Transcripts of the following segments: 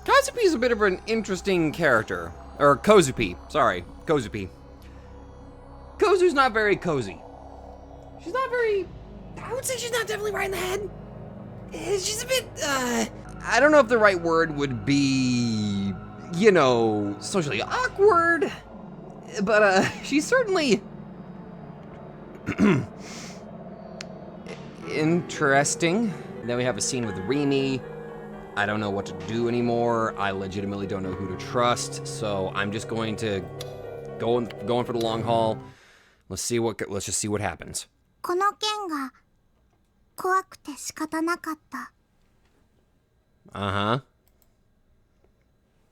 Kazupi's a bit of an interesting character. Or Kozupi. Sorry, Kozupi. Kozu's not very cozy. She's not very... I would say she's not definitely right in the head. She's a bit, I don't know if the right word would be, socially awkward. But, she's certainly... interesting. Then we have a scene with Rimi. I don't know what to do anymore. I legitimately don't know who to trust. So I'm just going to going for the long haul. Let's just see what happens. この件が怖くて仕方なかった。 Uh-huh.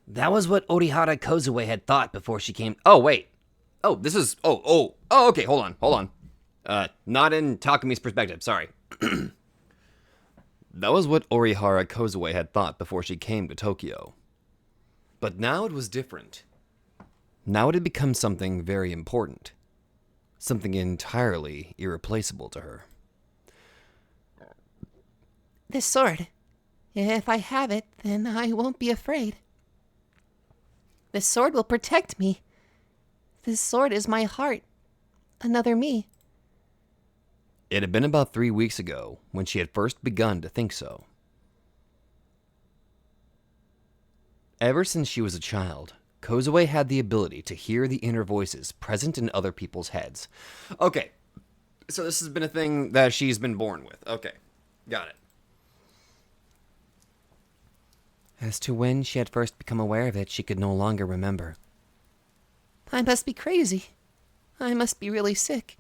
That was what Orihara Kozue had thought before she came... Oh, wait. Oh, this is... Oh, okay, hold on. Not in Takumi's perspective, sorry. That was what Orihara Kozue had thought before she came to Tokyo. But now it was different. Now it had become something very important. Something entirely irreplaceable to her. This sword. If I have it, then I won't be afraid. This sword will protect me. This sword is my heart. Another me. It had been about 3 weeks ago when she had first begun to think so. Ever since she was a child, Kozue had the ability to hear the inner voices present in other people's heads. Okay, so this has been a thing that she's been born with. Okay, got it. As to when she had first become aware of it, she could no longer remember. I must be crazy. I must be really sick.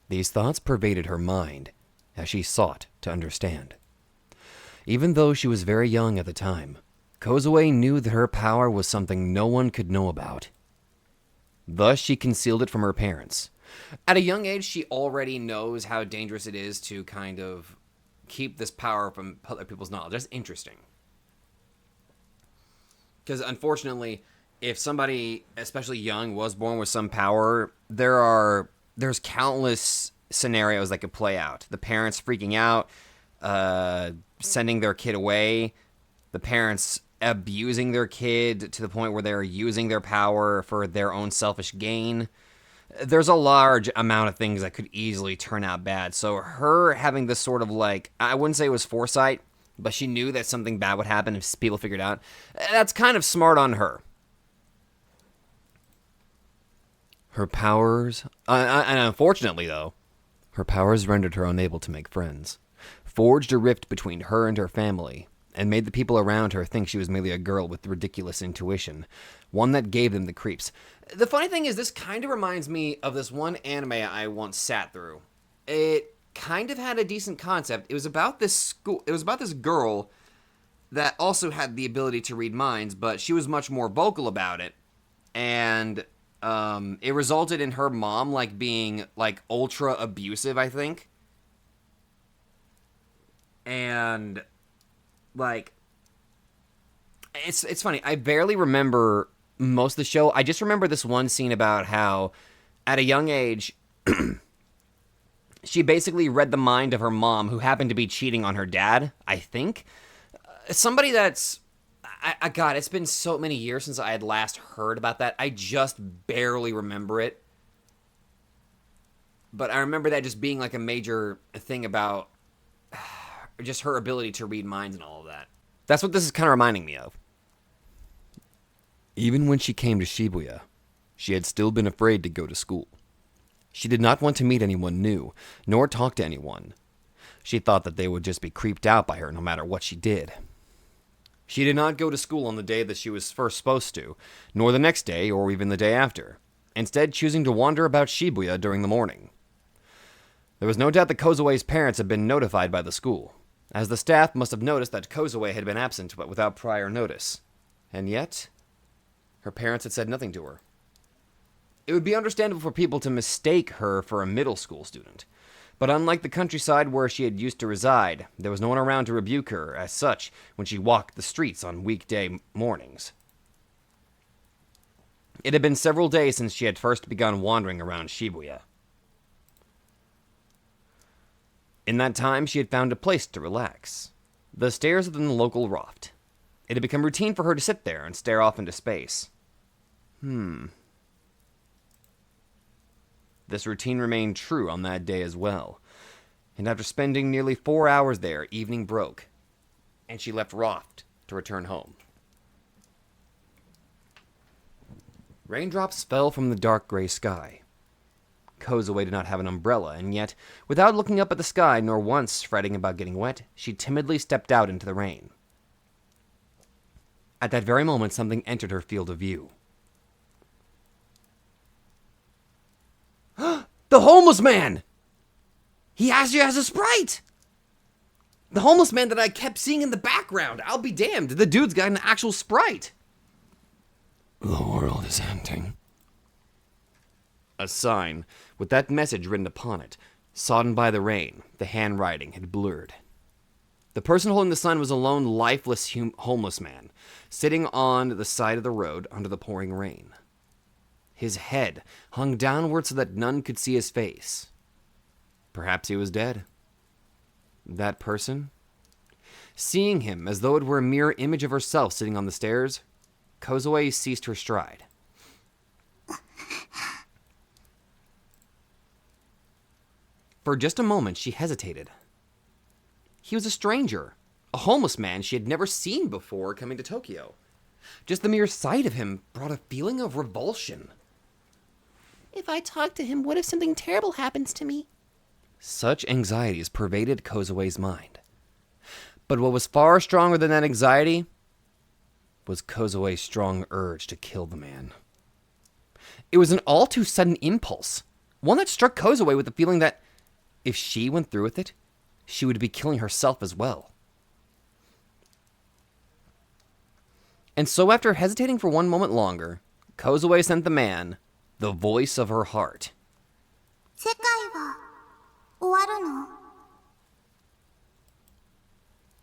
These thoughts pervaded her mind as she sought to understand. Even though she was very young at the time, Kozue knew that her power was something no one could know about. Thus, she concealed it from her parents. At a young age, she already knows how dangerous it is to kind of keep this power from other people's knowledge. That's interesting. Because unfortunately, if somebody, especially young, was born with some power, there's countless scenarios that could play out. The parents freaking out, sending their kid away, the parents abusing their kid to the point where they're using their power for their own selfish gain. There's a large amount of things that could easily turn out bad. So her having this sort of I wouldn't say it was foresight, but she knew that something bad would happen if people figured out. That's kind of smart on her. Her powers, and unfortunately though, her powers rendered her unable to make friends, forged a rift between her and her family, and made the people around her think she was merely a girl with ridiculous intuition, one that gave them the creeps. The funny thing is, this kind of reminds me of this one anime I once sat through. It kind of had a decent concept. It was about this girl that also had the ability to read minds, but she was much more vocal about it, and it resulted in her mom being ultra abusive, I think. And it's funny. I barely remember most of the show. I just remember this one scene about how at a young age she basically read the mind of her mom, who happened to be cheating on her dad, I think. Somebody that's God, it's been so many years since I had last heard about that. I just barely remember it. But I remember that just being a major thing about just her ability to read minds and all of that. That's what this is kind of reminding me of. Even when she came to Shibuya, she had still been afraid to go to school. She did not want to meet anyone new, nor talk to anyone. She thought that they would just be creeped out by her no matter what she did. She did not go to school on the day that she was first supposed to, nor the next day or even the day after, instead choosing to wander about Shibuya during the morning. There was no doubt that Kozue's parents had been notified by the school, as the staff must have noticed that Kozue had been absent but without prior notice. And yet, her parents had said nothing to her. It would be understandable for people to mistake her for a middle school student, but unlike the countryside where she had used to reside, there was no one around to rebuke her as such when she walked the streets on weekday mornings. It had been several days since she had first begun wandering around Shibuya. In that time, she had found a place to relax. The stairs within the local loft. It had become routine for her to sit there and stare off into space. This routine remained true on that day as well. And after spending nearly 4 hours there, evening broke, and she left Roth to return home. Raindrops fell from the dark gray sky. Kozue did not have an umbrella, and yet, without looking up at the sky nor once fretting about getting wet, she timidly stepped out into the rain. At that very moment, something entered her field of view. The homeless man! He actually has a sprite! The homeless man that I kept seeing in the background. I'll be damned. The dude's got an actual sprite. The world is ending. A sign with that message written upon it, sodden by the rain, the handwriting had blurred. The person holding the sign was a lone, lifeless, homeless man, sitting on the side of the road under the pouring rain. His head hung downward so that none could see his face. Perhaps he was dead. That person? Seeing him as though it were a mirror image of herself sitting on the stairs, Kozue ceased her stride. For just a moment, she hesitated. He was a stranger, a homeless man she had never seen before coming to Tokyo. Just the mere sight of him brought a feeling of revulsion. If I talk to him, what if something terrible happens to me? Such anxieties pervaded Kozue's mind. But what was far stronger than that anxiety was Kozue's strong urge to kill the man. It was an all too sudden impulse, one that struck Kozue with the feeling that if she went through with it, she would be killing herself as well. And so after hesitating for one moment longer, Kozue sent the man the voice of her heart. 世界は終わるの?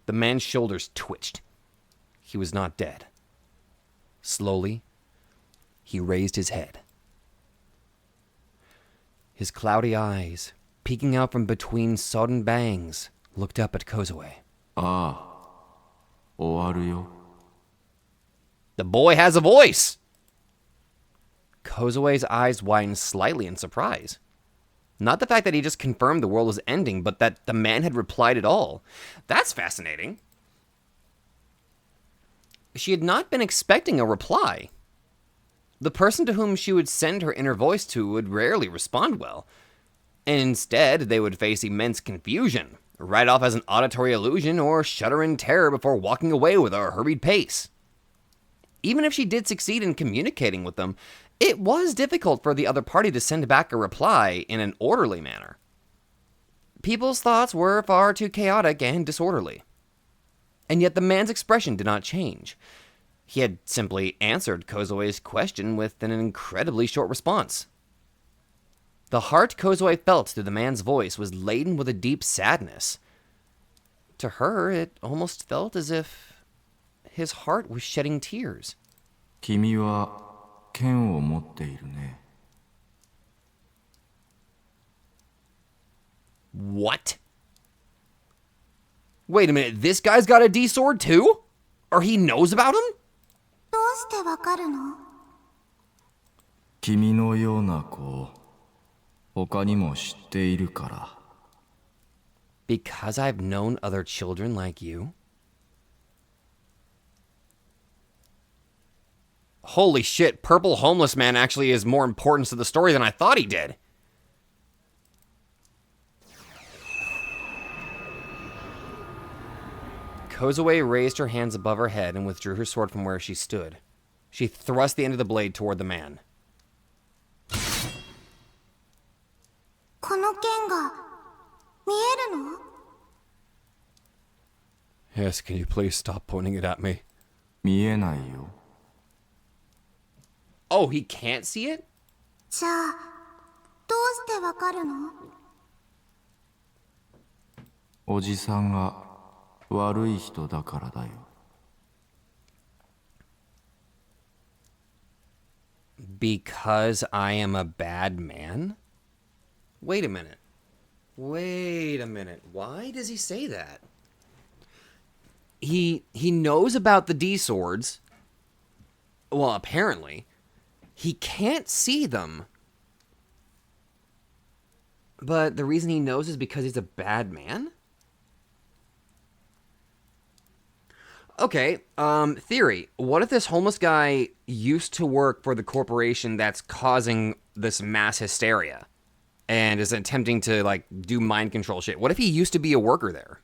The man's shoulders twitched. He was not dead. Slowly, he raised his head. His cloudy eyes, peeking out from between sodden bangs, looked up at Kozue. Ah, 終わるよ. The boy has a voice! Kozue's eyes widened slightly in surprise. Not the fact that he just confirmed the world was ending, but that the man had replied at all. That's fascinating. She had not been expecting a reply. The person to whom she would send her inner voice to would rarely respond well. And instead, they would face immense confusion, write off as an auditory illusion, or shudder in terror before walking away with a hurried pace. Even if she did succeed in communicating with them, it was difficult for the other party to send back a reply in an orderly manner. People's thoughts were far too chaotic and disorderly. And yet the man's expression did not change. He had simply answered Kozue's question with an incredibly short response. The heart Kozue felt through the man's voice was laden with a deep sadness. To her, it almost felt as if his heart was shedding tears. 君は剣を持っているね. What? Wait a minute, this guy's got a D sword too? Or he knows about him? どうしてわかるの? 君のような子、他にも知っているから. Because I've known other children like you? Holy shit, Purple Homeless Man actually is more important to the story than I thought he did. Kozue raised her hands above her head and withdrew her sword from where she stood. She thrust the end of the blade toward the man. この剣が見えるの? Yes, can you please stop pointing it at me? 見えないよ. Oh, he can't see it? じゃあどうしてわかるの? おじさんが悪い人だからだよ. Because I am a bad man? Wait a minute. Wait a minute. Why does he say that? he knows about the D swords. Well, apparently. He can't see them. But the reason he knows is because he's a bad man? Okay, theory. What if this homeless guy used to work for the corporation that's causing this mass hysteria and is attempting to, like, do mind control shit? What if he used to be a worker there?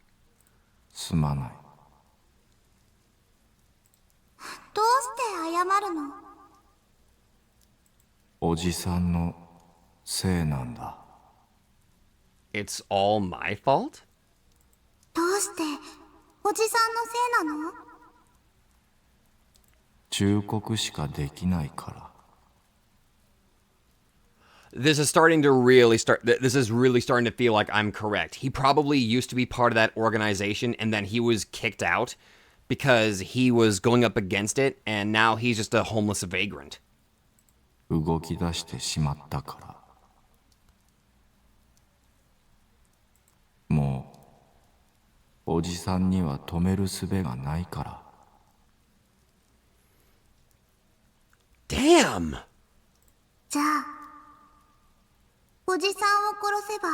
すまない。どうして謝るの？おじさんのせいなんだ。It's all my fault? どうしておじさんのせいなの？忠告しかできないから。This is really starting to feel like I'm correct. He probably used to be part of that organization and then he was kicked out because he was going up against it and now he's just a homeless vagrant. 動き出してしまったから。もうおじさんには止める術がないから。Damn! じゃあおじさんを殺せば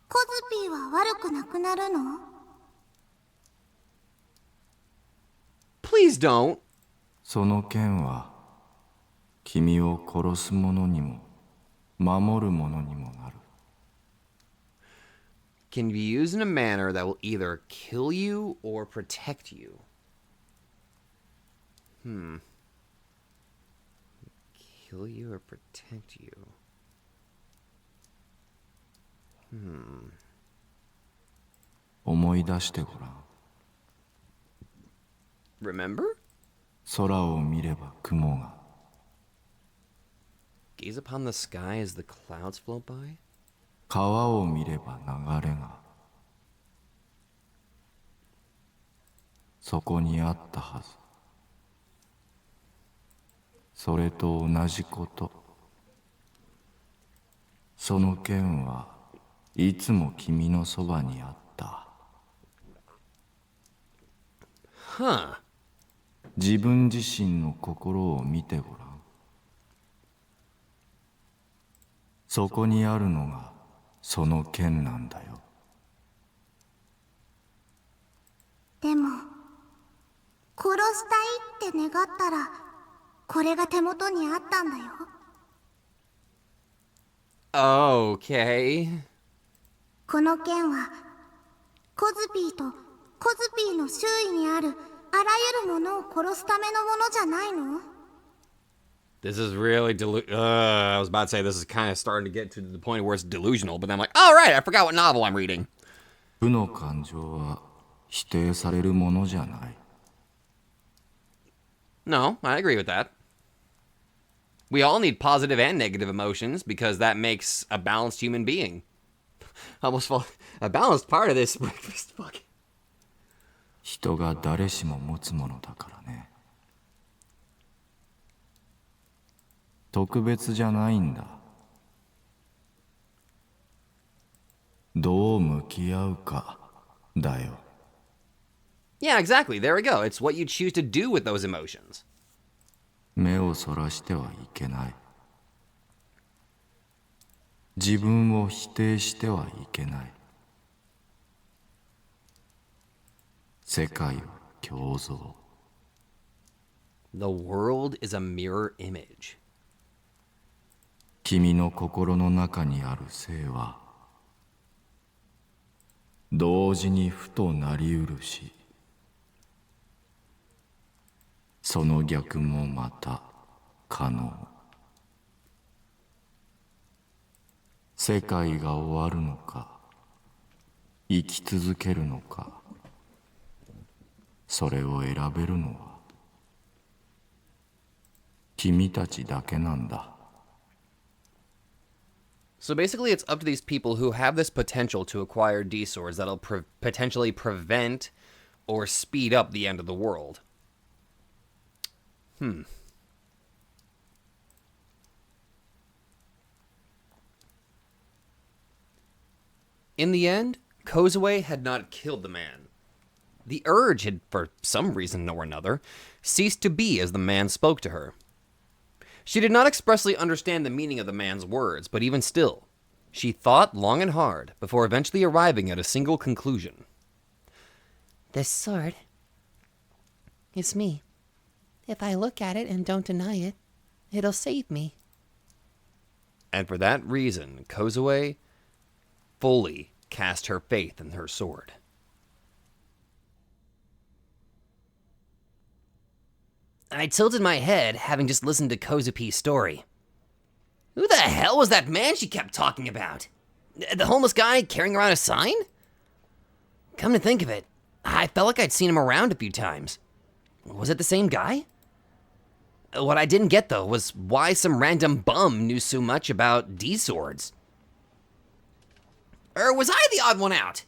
コズピーは悪くなくなるの？ Please don't. その剣は君を殺す者にも守る者にもなる。Can be used in a manner that will either kill you or protect you. Kill you or protect you. 思い出してごらん。Remember? 空を見れば雲が。Gaze upon the sky as the clouds float by? 川を見れば流れが。そこにあったはず。それと同じこと。その剣はいつも君のそばにあった。Huh. 自分自身の心を見てごらん。そこにあるのがその剣なんだよ。でも殺したいって願ったらこれが手元にあったんだよ。Okay. この剣はコズピーとコズピーの周囲にあるあらゆるものを殺すためのものじゃないの？ This is really I was about to say this is kind of starting to get to the point where it's delusional, but then I'm like, oh right, I forgot what novel I'm reading. 負の感情は否定されるものじゃない。No, I agree with that. We all need positive and negative emotions because that makes a balanced human being. Almost felt a balanced part of this breakfast. Fuck. 人が誰しも持つものだからね。特別じゃないんだ。どう向き合うかだよ。Yeah, exactly. There we go. It's what you choose to do with those emotions. 目をそらしてはいけない。自分を否定してはいけない。世界は共造。The world is a mirror image. 君の心の中にある性は同時にふとなりうるし、その逆もまた可能。世界が終わるのか生き続けるのか、それを選べるのは君たちだけなんだ。So basically, it's up to these people who have this potential to acquire D swords that'll potentially prevent or speed up the end of the world. In the end, Kozue had not killed the man. The urge had, for some reason or another, ceased to be as the man spoke to her. She did not expressly understand the meaning of the man's words, but even still, she thought long and hard before eventually arriving at a single conclusion. This sword is me. If I look at it and don't deny it, it'll save me. And for that reason, Kozue fully cast her faith in her sword. I tilted my head, having just listened to Kozupi's story. Who the hell was that man she kept talking about? The homeless guy carrying around a sign? Come to think of it, I felt like I'd seen him around a few times. Was it the same guy? What I didn't get, though, was why some random bum knew so much about D-swords. Or was I the odd one out?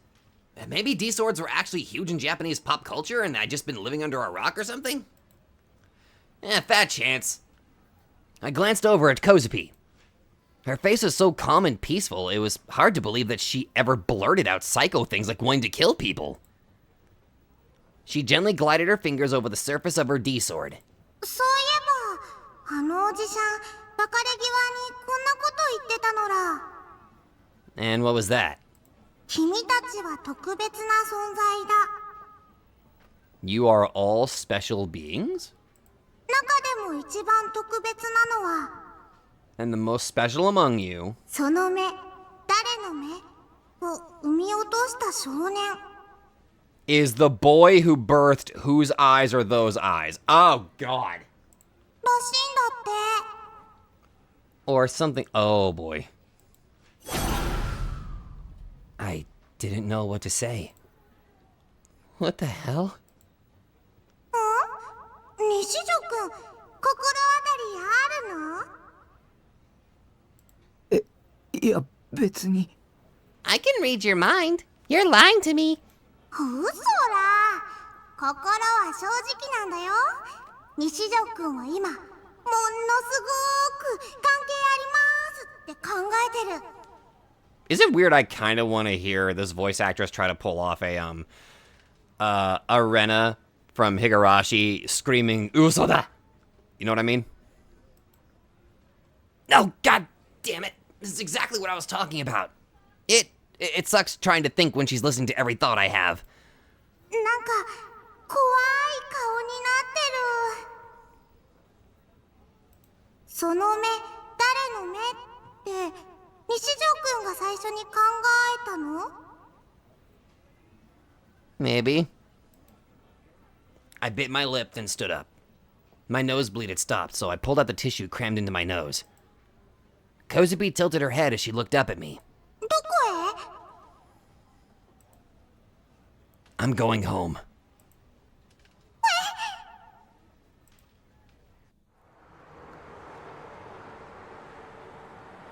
Maybe D-swords were actually huge in Japanese pop culture and I'd just been living under a rock or something? Fat chance. I glanced over at Kozupi. Her face was so calm and peaceful, it was hard to believe that she ever blurted out psycho things like wanting to kill people. She gently glided her fingers over the surface of her D-sword. そういえば、あのおじさん、別れ際にこんなこと言ってたのら。And what was that? 君たちは特別な存在だ。You are all special beings? 中でも一番特別なのは、 And the most special among you その目、誰の目を産み落とした少年。 is the boy who birthed whose eyes are those eyes. Oh, God. らしいんだって。 Or something. Oh, boy. I didn't know what to say. What the hell? 西条くん、心当たりあるの？いや、別に。I can read your mind. You're lying to me. 嘘ら。心は正直なんだよ。西条くんは今、ものすごく関係ありますって考えてる。 Is it weird I kind of want to hear this voice actress try to pull off a Rena from Higurashi screaming, "Uso da!" You know what I mean? No, god damn it. This is exactly what I was talking about. It sucks trying to think when she's listening to every thought I have. なんか、怖い顔になってる。その目、誰の目って、西条くんが最初に考えたの？ Maybe. I bit my lip, then stood up. My nosebleed had stopped, so I pulled out the tissue crammed into my nose. Kozupi tilted her head as she looked up at me. どこへ？ I'm going home.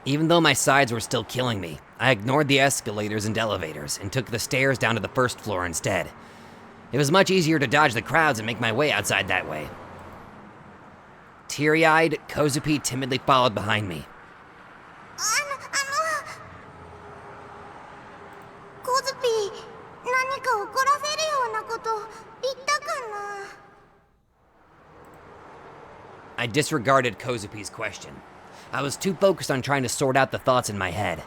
Even though my sides were still killing me, I ignored the escalators and elevators and took the stairs down to the first floor instead. It was much easier to dodge the crowds and make my way outside that way. Teary-eyed, Kozupi timidly followed behind me. コズピー、何か怒らせるようなこと言ったかな？ I disregarded Kozupi's question. I was too focused on trying to sort out the thoughts in my head.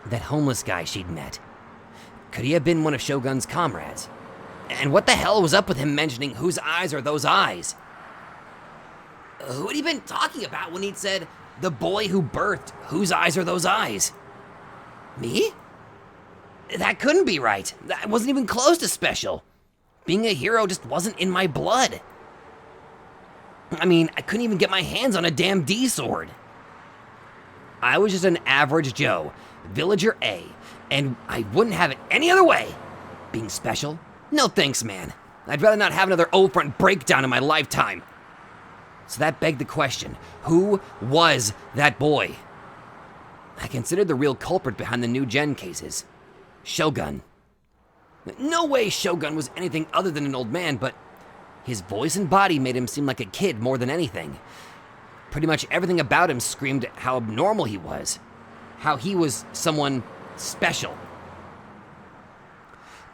That homeless guy she'd met. Could he have been one of Shogun's comrades? And what the hell was up with him mentioning whose eyes are those eyes? Who had he been talking about when he'd said, the boy who birthed, whose eyes are those eyes? Me? That couldn't be right. That wasn't even close to special. Being a hero just wasn't in my blood. I mean, I couldn't even get my hands on a damn D-sword. I was just an average Joe, villager A, and I wouldn't have it any other way. Being special? No thanks, man. I'd rather not have another O-front breakdown in my lifetime. So that begged the question, who was that boy? I considered the real culprit behind the new gen cases. Shogun. No way Shogun was anything other than an old man, but his voice and body made him seem like a kid more than anything. Pretty much everything about him screamed how abnormal he was. How he was someone special.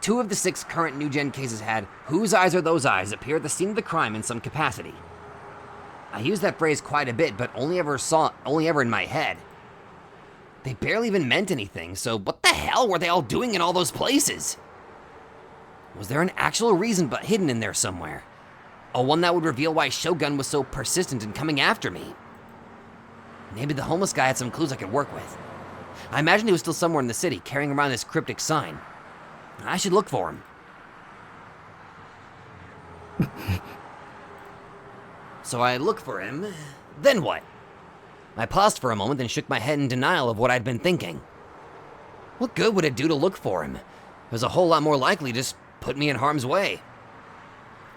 2 of the 6 current new gen cases had "whose eyes are those eyes" appear at the scene of the crime in some capacity. I use that phrase quite a bit, but only ever in my head. They barely even meant anything, so what the hell were they all doing in all those places? Was there an actual reason but hidden in there somewhere? One that would reveal why Shogun was so persistent in coming after me? Maybe the homeless guy had some clues I could work with. I imagine he was still somewhere in the city, carrying around this cryptic sign. I should look for him. So I look for him, then what? I paused for a moment, then shook my head in denial of what I'd been thinking. What good would it do to look for him? It was a whole lot more likely to just put me in harm's way.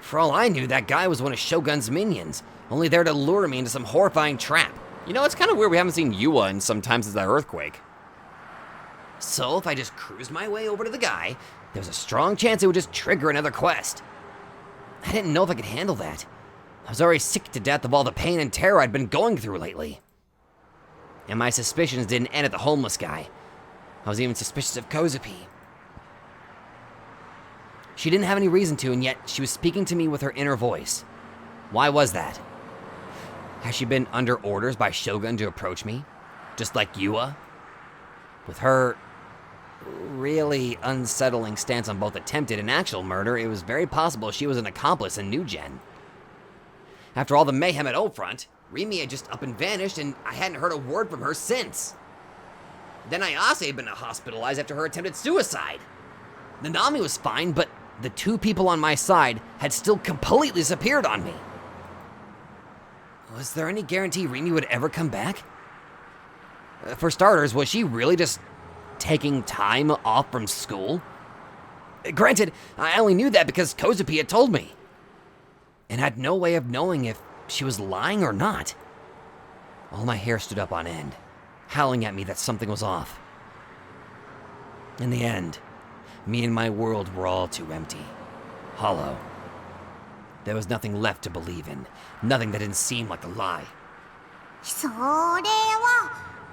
For all I knew, that guy was one of Shogun's minions, only there to lure me into some horrifying trap. You know, it's kind of weird we haven't seen Yua in some time since that earthquake. So if I just cruised my way over to the guy, there was a strong chance it would just trigger another quest. I didn't know if I could handle that. I was already sick to death of all the pain and terror I'd been going through lately. And my suspicions didn't end at the homeless guy. I was even suspicious of Kozupi. She didn't have any reason to, and yet she was speaking to me with her inner voice. Why was that? Has she been under orders by Shogun to approach me? Just like Yua? With her really unsettling stance on both attempted and actual murder, it was very possible she was an accomplice in New Gen. After all the mayhem at Old Front, Rimi had just up and vanished, and I hadn't heard a word from her since. Then Ayase had been hospitalized after her attempted suicide. Nanami was fine, but the 2 people on my side had still completely disappeared on me. Was there any guarantee Rimi would ever come back? For starters, was she really just taking time off from school? Granted, I only knew that because Kozupi had told me, and had no way of knowing if she was lying or not. All my hair stood up on end, howling at me that something was off. In the end, me and my world were all too empty, hollow. There was nothing left to believe in, nothing that didn't seem like a lie. それは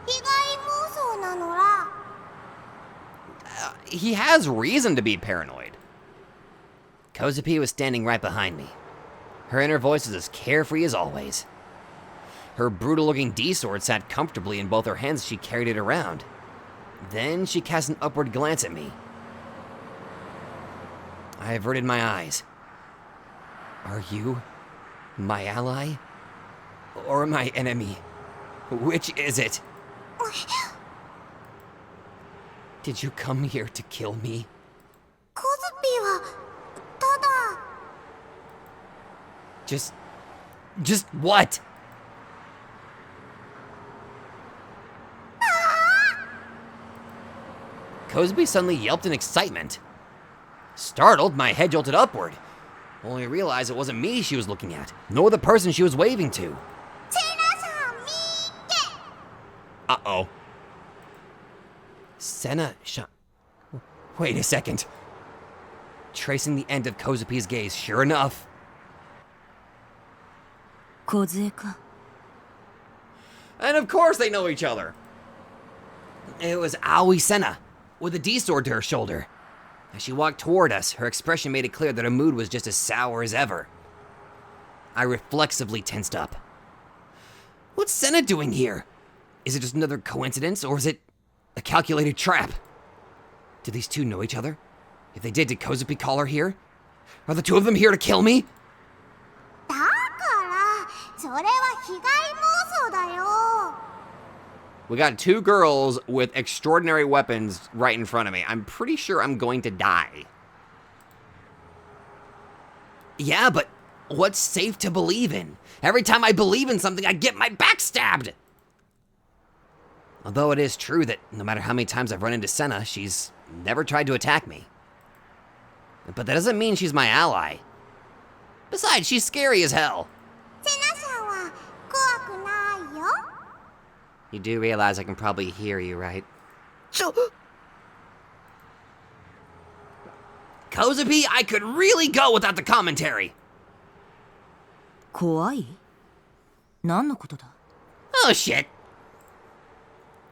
被害妄想なのら。 He has reason to be paranoid. Kozupi was standing right behind me. Her inner voice was as carefree as always. Her brutal-looking D-sword sat comfortably in both her hands as she carried it around. Then she cast an upward glance at me. I averted my eyes. Are you my ally? Or my enemy? Which is it? Did you come here to kill me? コズピはただ。 Just what? Kozupi suddenly yelped in excitement. Startled, my head jolted upward. Only realized it wasn't me she was looking at, nor the person she was waving to. セナさん見て。 Uh-oh. Sena-shan. Wait a second. Tracing the end of Kozupi's gaze, sure enough. 小杖か。 And of course they know each other. It was Aoi Sena, with a D-sword to her shoulder. As she walked toward us, her expression made it clear that her mood was just as sour as ever. I reflexively tensed up. What's Sena doing here? Is it just another coincidence, or is it a calculated trap? Do these 2 know each other? If they did Kozupi call her here? Are the 2 of them here to kill me? だからそれは被害妄想だよ。 We got 2 girls with extraordinary weapons right in front of me. I'm pretty sure I'm going to die. Yeah, but what's safe to believe in? Every time I believe in something, I get my back stabbed! Although it is true that no matter how many times I've run into Sena, she's never tried to attack me. But that doesn't mean she's my ally. Besides, she's scary as hell. セナさんは怖くないよ。 You do realize I can probably hear you, right? ちょ。 Kozupi, I could really go without the commentary! 怖い？何のことだ？ Oh shit!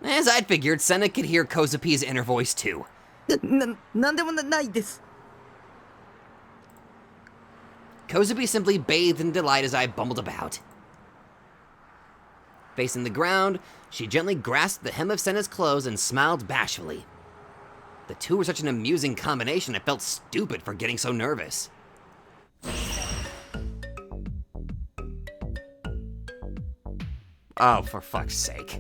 As I'd figured, Sena could hear Kozupi's inner voice too. なんでもないです。Kozubi simply bathed in delight as I bumbled about. Facing the ground, she gently grasped the hem of Senna's clothes and smiled bashfully. The two were such an amusing combination, I felt stupid for getting so nervous. Oh, for fuck's sake.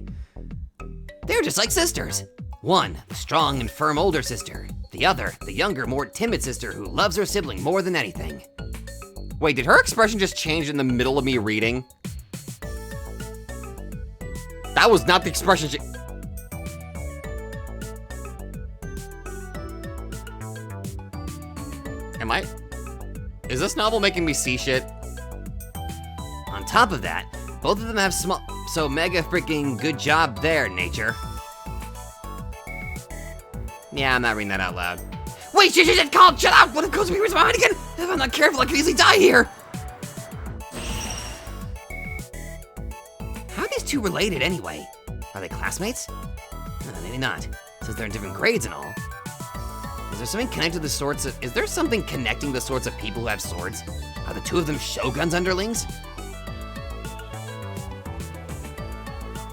They're just like sisters. One, the strong and firm older sister. The other, the younger, more timid sister who loves her sibling more than anything. Wait, did her expression just change in the middle of me reading? That was not the expression she... Is this novel making me see shit? On top of that, both of them have small... So mega freaking good job there, nature. Yeah, I'm not reading that out loud. Wait, shit, shut up! What if Kozubi was behind again? If I'm not careful, I could easily die here! How are these two related anyway? Are they classmates? Maybe not, since they're in different grades and all. Is there something connected to the sorts of... Is there something connecting the sorts of people who have swords? Are the two of them Shogun's underlings?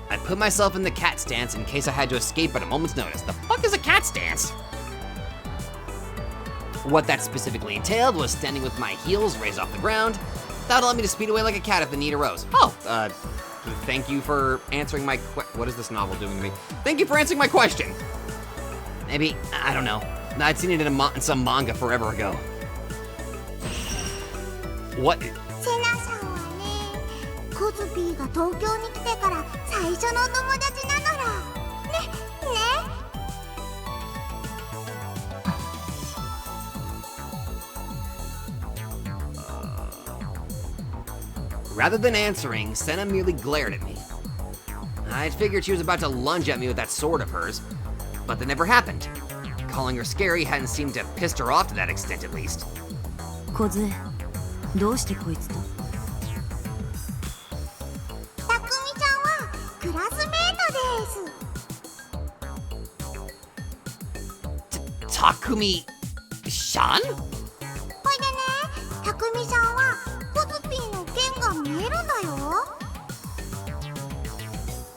I put myself in the cat stance in case I had to escape at a moment's notice. The fuck is a cat stance? What that specifically entailed was standing with my heels raised off the ground. That allowed me to speed away like a cat if the need arose. Oh, thank you for answering my what is this novel doing to me? Thank you for answering my question. Maybe, I don't know. I'd seen it in some manga forever ago. What? セナさんはね、コズピーが東京に来てから最初のお友達なのら。ね、ね。Rather than answering, Senna merely glared at me. I'd figured she was about to lunge at me with that sword of hers, but that never happened. Calling her scary hadn't seemed to have pissed her off to that extent, at least. 小杖、どうしてこいつと？たくみちゃんはクラスメートです。Takumi-san? ほいでね、たくみちゃんはコズピーの剣が見えるんだよ。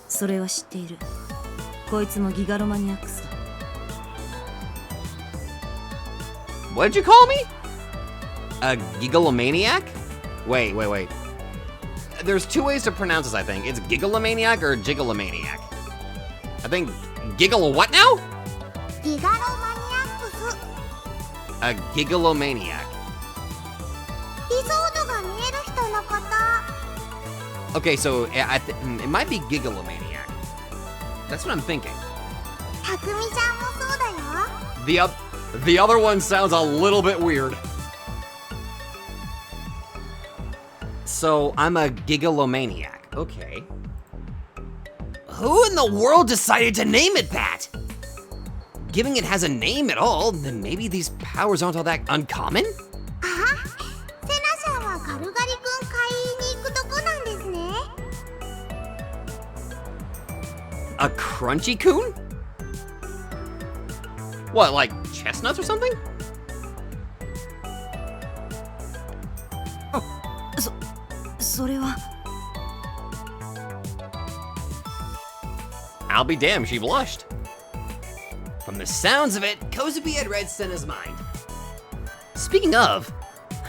それは知っている。こいつもギガロマニアックスだ。What did you call me? A gigalomaniac? Wait. There's two ways to pronounce this, I think. It's gigalomaniac or jigalomaniac. I think gigalo what now? ギガロマニアックス。A gigalomaniac. 理想度が見える人のこと。Okay, so it might be gigalomaniac. That's what I'm thinking. たくみちゃんもそうだよ。The other one sounds a little bit weird. So, I'm a gigalomaniac. Okay. Who in the world decided to name it that? Given it has a name at all, then maybe these powers aren't all that uncommon? あは、セナさんはガルガリ君買いに行くとこなんですね。A crunchy-kun? What, like chestnuts or something? それは。I'll be damned, she blushed. From the sounds of it, Kozubi had read Senna's mind. Speaking of,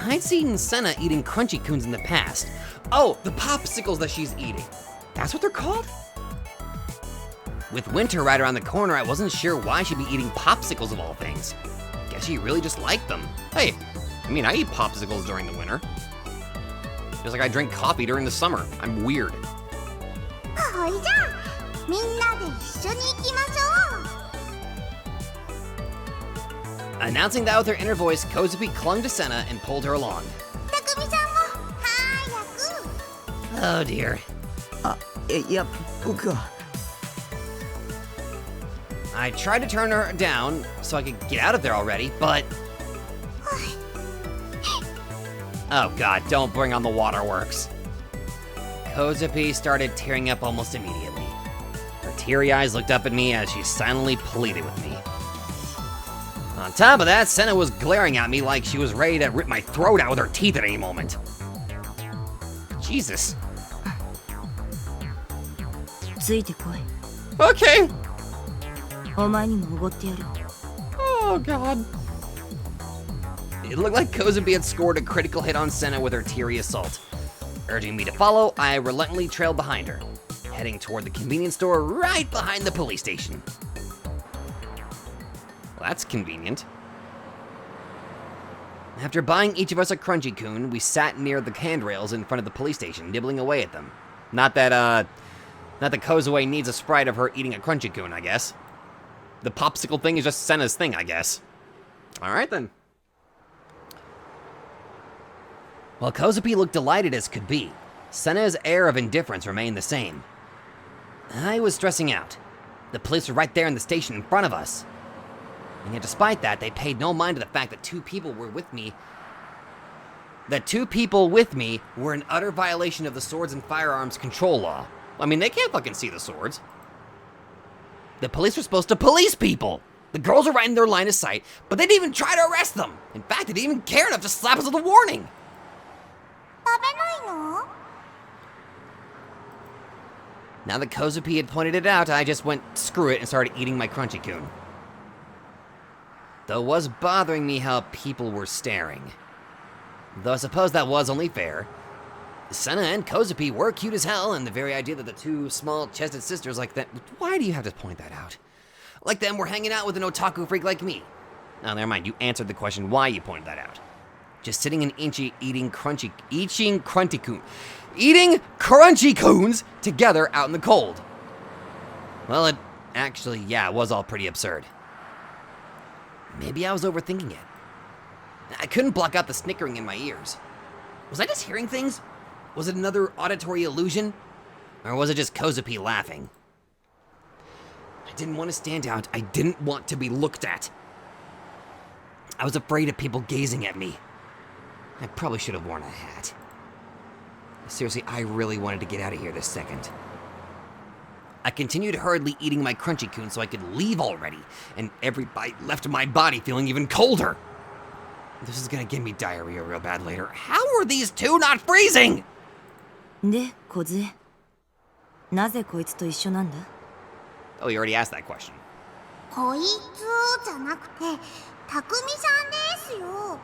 I'd seen Senna eating crunchy coons in the past. Oh, the popsicles that she's eating. That's what they're called? With winter right around the corner, I wasn't sure why she'd be eating popsicles of all things. Guess she really just liked them. Hey, I eat popsicles during the winter. Just like I drink coffee during the summer. I'm weird. ほいじゃあ、みんなで一緒に行きましょう。 Announcing that with her inner voice, Kozubi clung to Senna and pulled her along. たくみちゃんも早く。 Oh dear. いや、僕は。I tried to turn her down so I could get out of there already, but... Oh god, don't bring on the waterworks. Kozubi started tearing up almost immediately. Her teary eyes looked up at me as she silently pleaded with me. On top of that, Senna was glaring at me like she was ready to rip my throat out with her teeth at any moment. Jesus. ついてこい。 Okay. お前にもおごってやる。 Oh, God. It looked like Kozabi had scored a critical hit on Senna with her teary assault. Urging me to follow, I reluctantly trailed behind her, heading toward the convenience store right behind the police station. Well, that's convenient. After buying each of us a Crunchy Coon, we sat near the handrails in front of the police station, nibbling away at them. Not that Kozue needs a sprite of her eating a Crunchy Coon, I guess. The popsicle thing is just Senna's thing, I guess. Alright then. While Kozapi looked delighted as could be, Senna's air of indifference remained the same. I was stressing out. The police were right there in the station in front of us. And yet despite that, they paid no mind to the fact that two people with me were in utter violation of the Swords and Firearms Control Law. I mean, they can't fucking see the swords. The police were supposed to police people. The girls were right in their line of sight, but they didn't even try to arrest them. In fact, they didn't even care enough to slap us with a warning. 食べないの? Now that Kozapi had pointed it out, I just went screw it and started eating my Crunchy Coon. Though it was bothering me how people were staring. Though I suppose that was only fair. Senna and Kozapi were cute as hell, and the very idea that the two small-chested sisters like that... Why do you have to point that out? Like them were hanging out with an otaku freak like me. Now, never mind, you answered the question why you pointed that out. Just sitting and eating Crunchy Coons together out in the cold. Well, it was all pretty absurd. Maybe I was overthinking it. I couldn't block out the snickering in my ears. Was I just hearing things? Was it another auditory illusion? Or was it just Kozapi laughing? I didn't want to stand out. I didn't want to be looked at. I was afraid of people gazing at me. I probably should have worn a hat. Seriously, I really wanted to get out of here this second. I continued hurriedly eating my Crunchy Coon so I could leave already, and every bite left my body feeling even colder. This is gonna give me diarrhea real bad later. How are these two not freezing? で、梢。なぜこいつと一緒なんだ? Oh, you already asked that question. こいつじゃなくて、たくみさんですよ。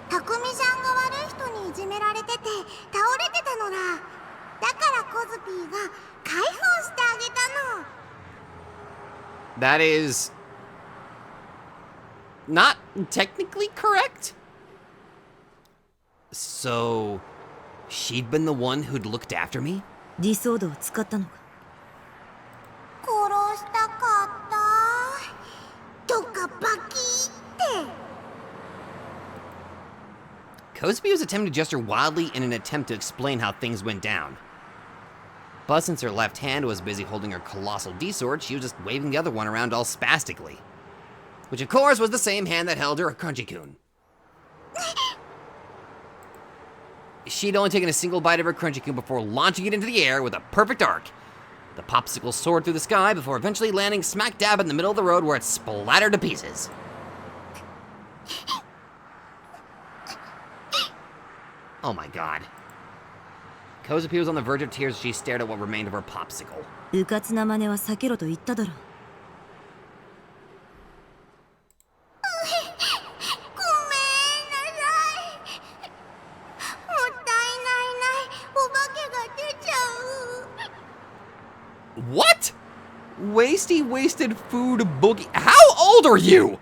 たくみさんが悪い人にいじめられてて倒れてたのだ。だからコズピーが解放してあげたの。That is not technically correct. So, she'd been the one who'd looked after me? ディソードを使ったのか? 殺したかった。どっかバキって。Kozabi was attempting to gesture wildly in an attempt to explain how things went down. But since her left hand was busy holding her colossal D-sword, she was just waving the other one around all spastically. Which, of course, was the same hand that held her Crunchy Coon. She'd only taken a single bite of her Crunchy Coon before launching it into the air with a perfect arc. The popsicle soared through the sky before eventually landing smack dab in the middle of the road where it splattered to pieces. Oh my god. Kozapi was on the verge of tears as she stared at what remained of her popsicle. うかつな真似は避けろと言っただろ。ごめんなさい。もったいないお化けが出ちゃう。 What? Wasted food boogie. How old are you?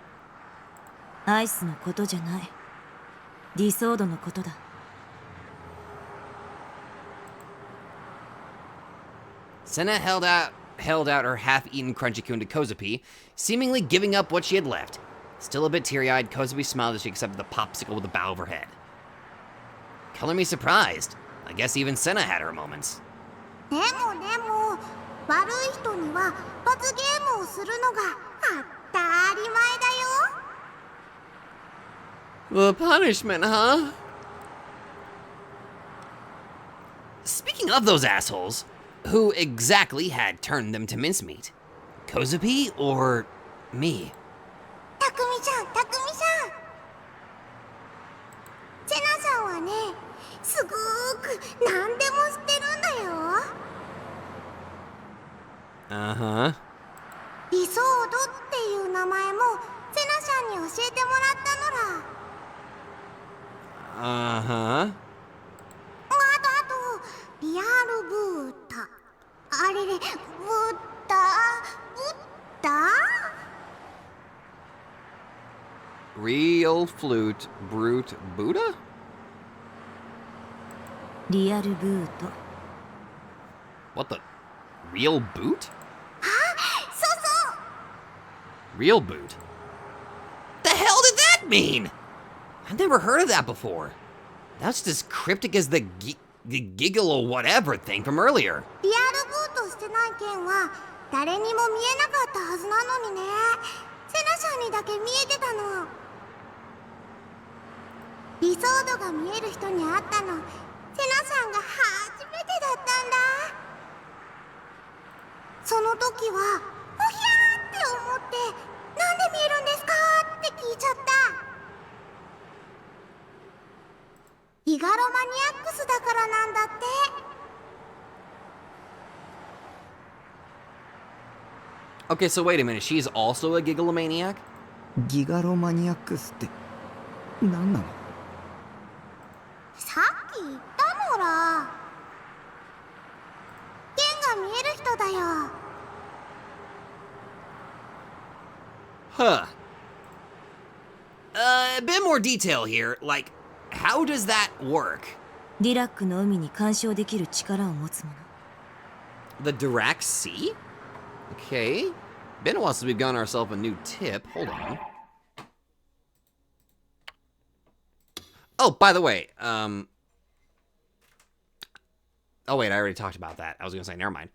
アイスのことじゃない。ディソードのことだ。Senna held out her half-eaten Crunchy Coon to Kozapi, seemingly giving up what she had left. Still a bit teary-eyed, Kozapi smiled as she accepted the popsicle with a bow of her head. Color me surprised. I guess even Senna had her moments. でも悪い人には罰ゲームをするのが当たり前だよ。 The punishment, huh? Speaking of those assholes, who exactly had turned them to mincemeat? Kozupi or me? たくみちゃん、たくみさん。セナさんはね、すごーく何でも知ってるんだよ。Uh-huh. リソードっていう名前もセナさんに教えてもらったのら。 Uh-huh. あとリアルブータ、あれれ、ブッダ、ブッダ。 Real flute, brute, Buddha? リアルブート。 What the? Real boot? そうそう。 Real boot? The hell did that mean? I've never heard of that before. That's just as cryptic as the giggle or whatever thing from earlier. リアルブートしてない件は誰にも見えなかったはずなのにね。セナさんにだけ見えてたの。理想度が見える人に会ったの、セナさんが初めてだったんだ。その時はおひゃーって思って、なんで見えるんですかって聞いちゃった。ギガロマニアックスだからなんだって。Okay, so wait a minute. She's also a gigalomaniac? ギガロマニアックスって何なの？さっき言ったのら。剣が見える人だよ。 Huh. A bit more detail here. Like, how does that work? ディラックの海に干渉できる力を持つもの。 The Dirac Sea? Okay. Been a while since we've gotten ourselves a new tip. Hold on. Oh, by the way, oh wait, I already talked about that. I was gonna say, never mind.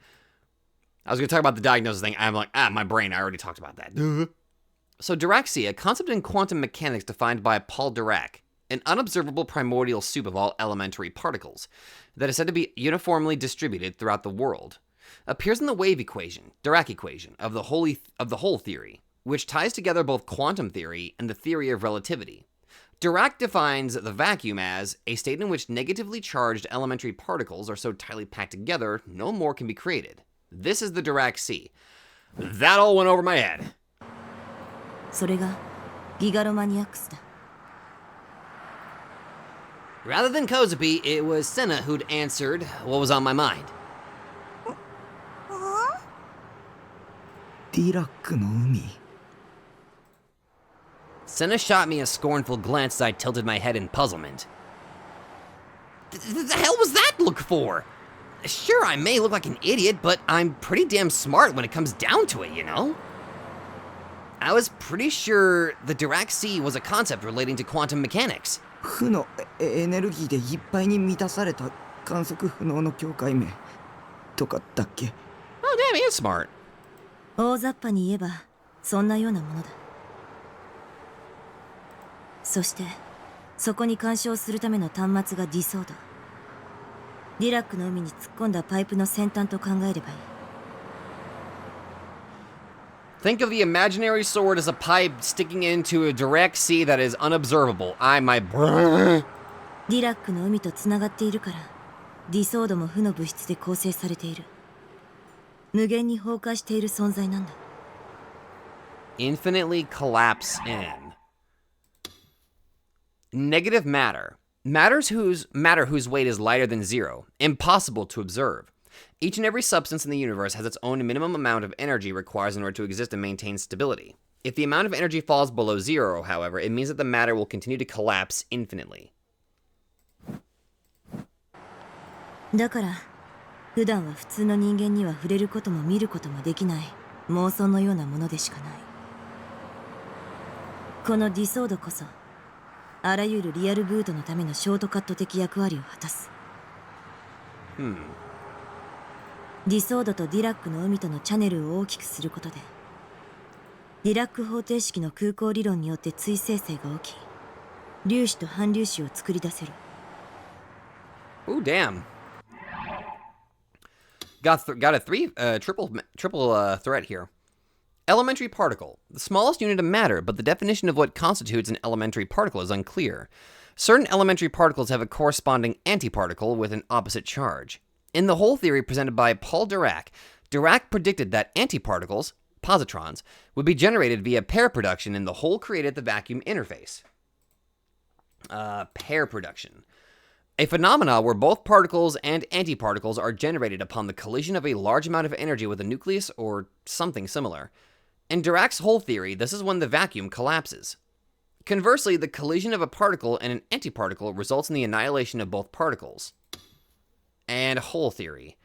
I was gonna talk about the diagnosis thing. I'm like, my brain, I already talked about that. So Dirac Sea, a concept in quantum mechanics defined by Paul Dirac, an unobservable primordial soup of all elementary particles that is said to be uniformly distributed throughout the world, appears in the wave equation, Dirac equation, of the whole theory, which ties together both quantum theory and the theory of relativity. Dirac defines the vacuum as a state in which negatively charged elementary particles are so tightly packed together, no more can be created. This is the Dirac Sea. That all went over my head. それがギガロマニアックスだ。 Rather than Kozupi, it was Senna who'd answered what was on my mind. ディラックの海。 Senna shot me a scornful glance as I tilted my head in puzzlement. The hell was that look for? Sure, I may look like an idiot, but I'm pretty damn smart when it comes down to it, you know? I was pretty sure the Dirac Sea was a concept relating to quantum mechanics. 負のエネルギーでいっぱいに満たされた観測不能の境界面とかだっけ？ Oh, damn, he is smart. 大雑把に言えばそんなようなものだ。そしてそこに干渉するための端末がディソード。ディラックの海に突っ込んだパイプの先端と考えればいい。 Think of the imaginary sword as a pipe sticking into a Dirac Sea that is unobservable. my... ディラックの海とつながっているからディソードも負の物質で構成されている。無限に崩壊している存在なんだ。 Infinitely collapse in. Negative matter. Matter whose weight is lighter than zero. Impossible to observe. Each and every substance in the universe has its own minimum amount of energy required in order to exist and maintain stability. If the amount of energy falls below zero, however, it means that the matter will continue to collapse infinitely. だから普段は普通の人間には触れることも見ることもできない妄想のようなものでしかない。このディソードこそあらゆるリアルブートのためのショートカット的役割を果たす。ディソードとディラックの海とのチャネルを大きくすることでディラック方程式の空港理論によって対生成が起き粒子と反粒子を作り出せる。 Ooh, damn. Got a triple threat here. Elementary particle, the smallest unit of matter, but the definition of what constitutes an elementary particle is unclear. Certain elementary particles have a corresponding antiparticle with an opposite charge. In the whole theory presented by Paul Dirac, Dirac predicted that antiparticles, positrons, would be generated via pair production in the hole created at the vacuum interface. Pair production. A phenomena where both particles and antiparticles are generated upon the collision of a large amount of energy with a nucleus or something similar. In Dirac's hole theory, this is when the vacuum collapses. Conversely, the collision of a particle and an antiparticle results in the annihilation of both particles. And hole theory.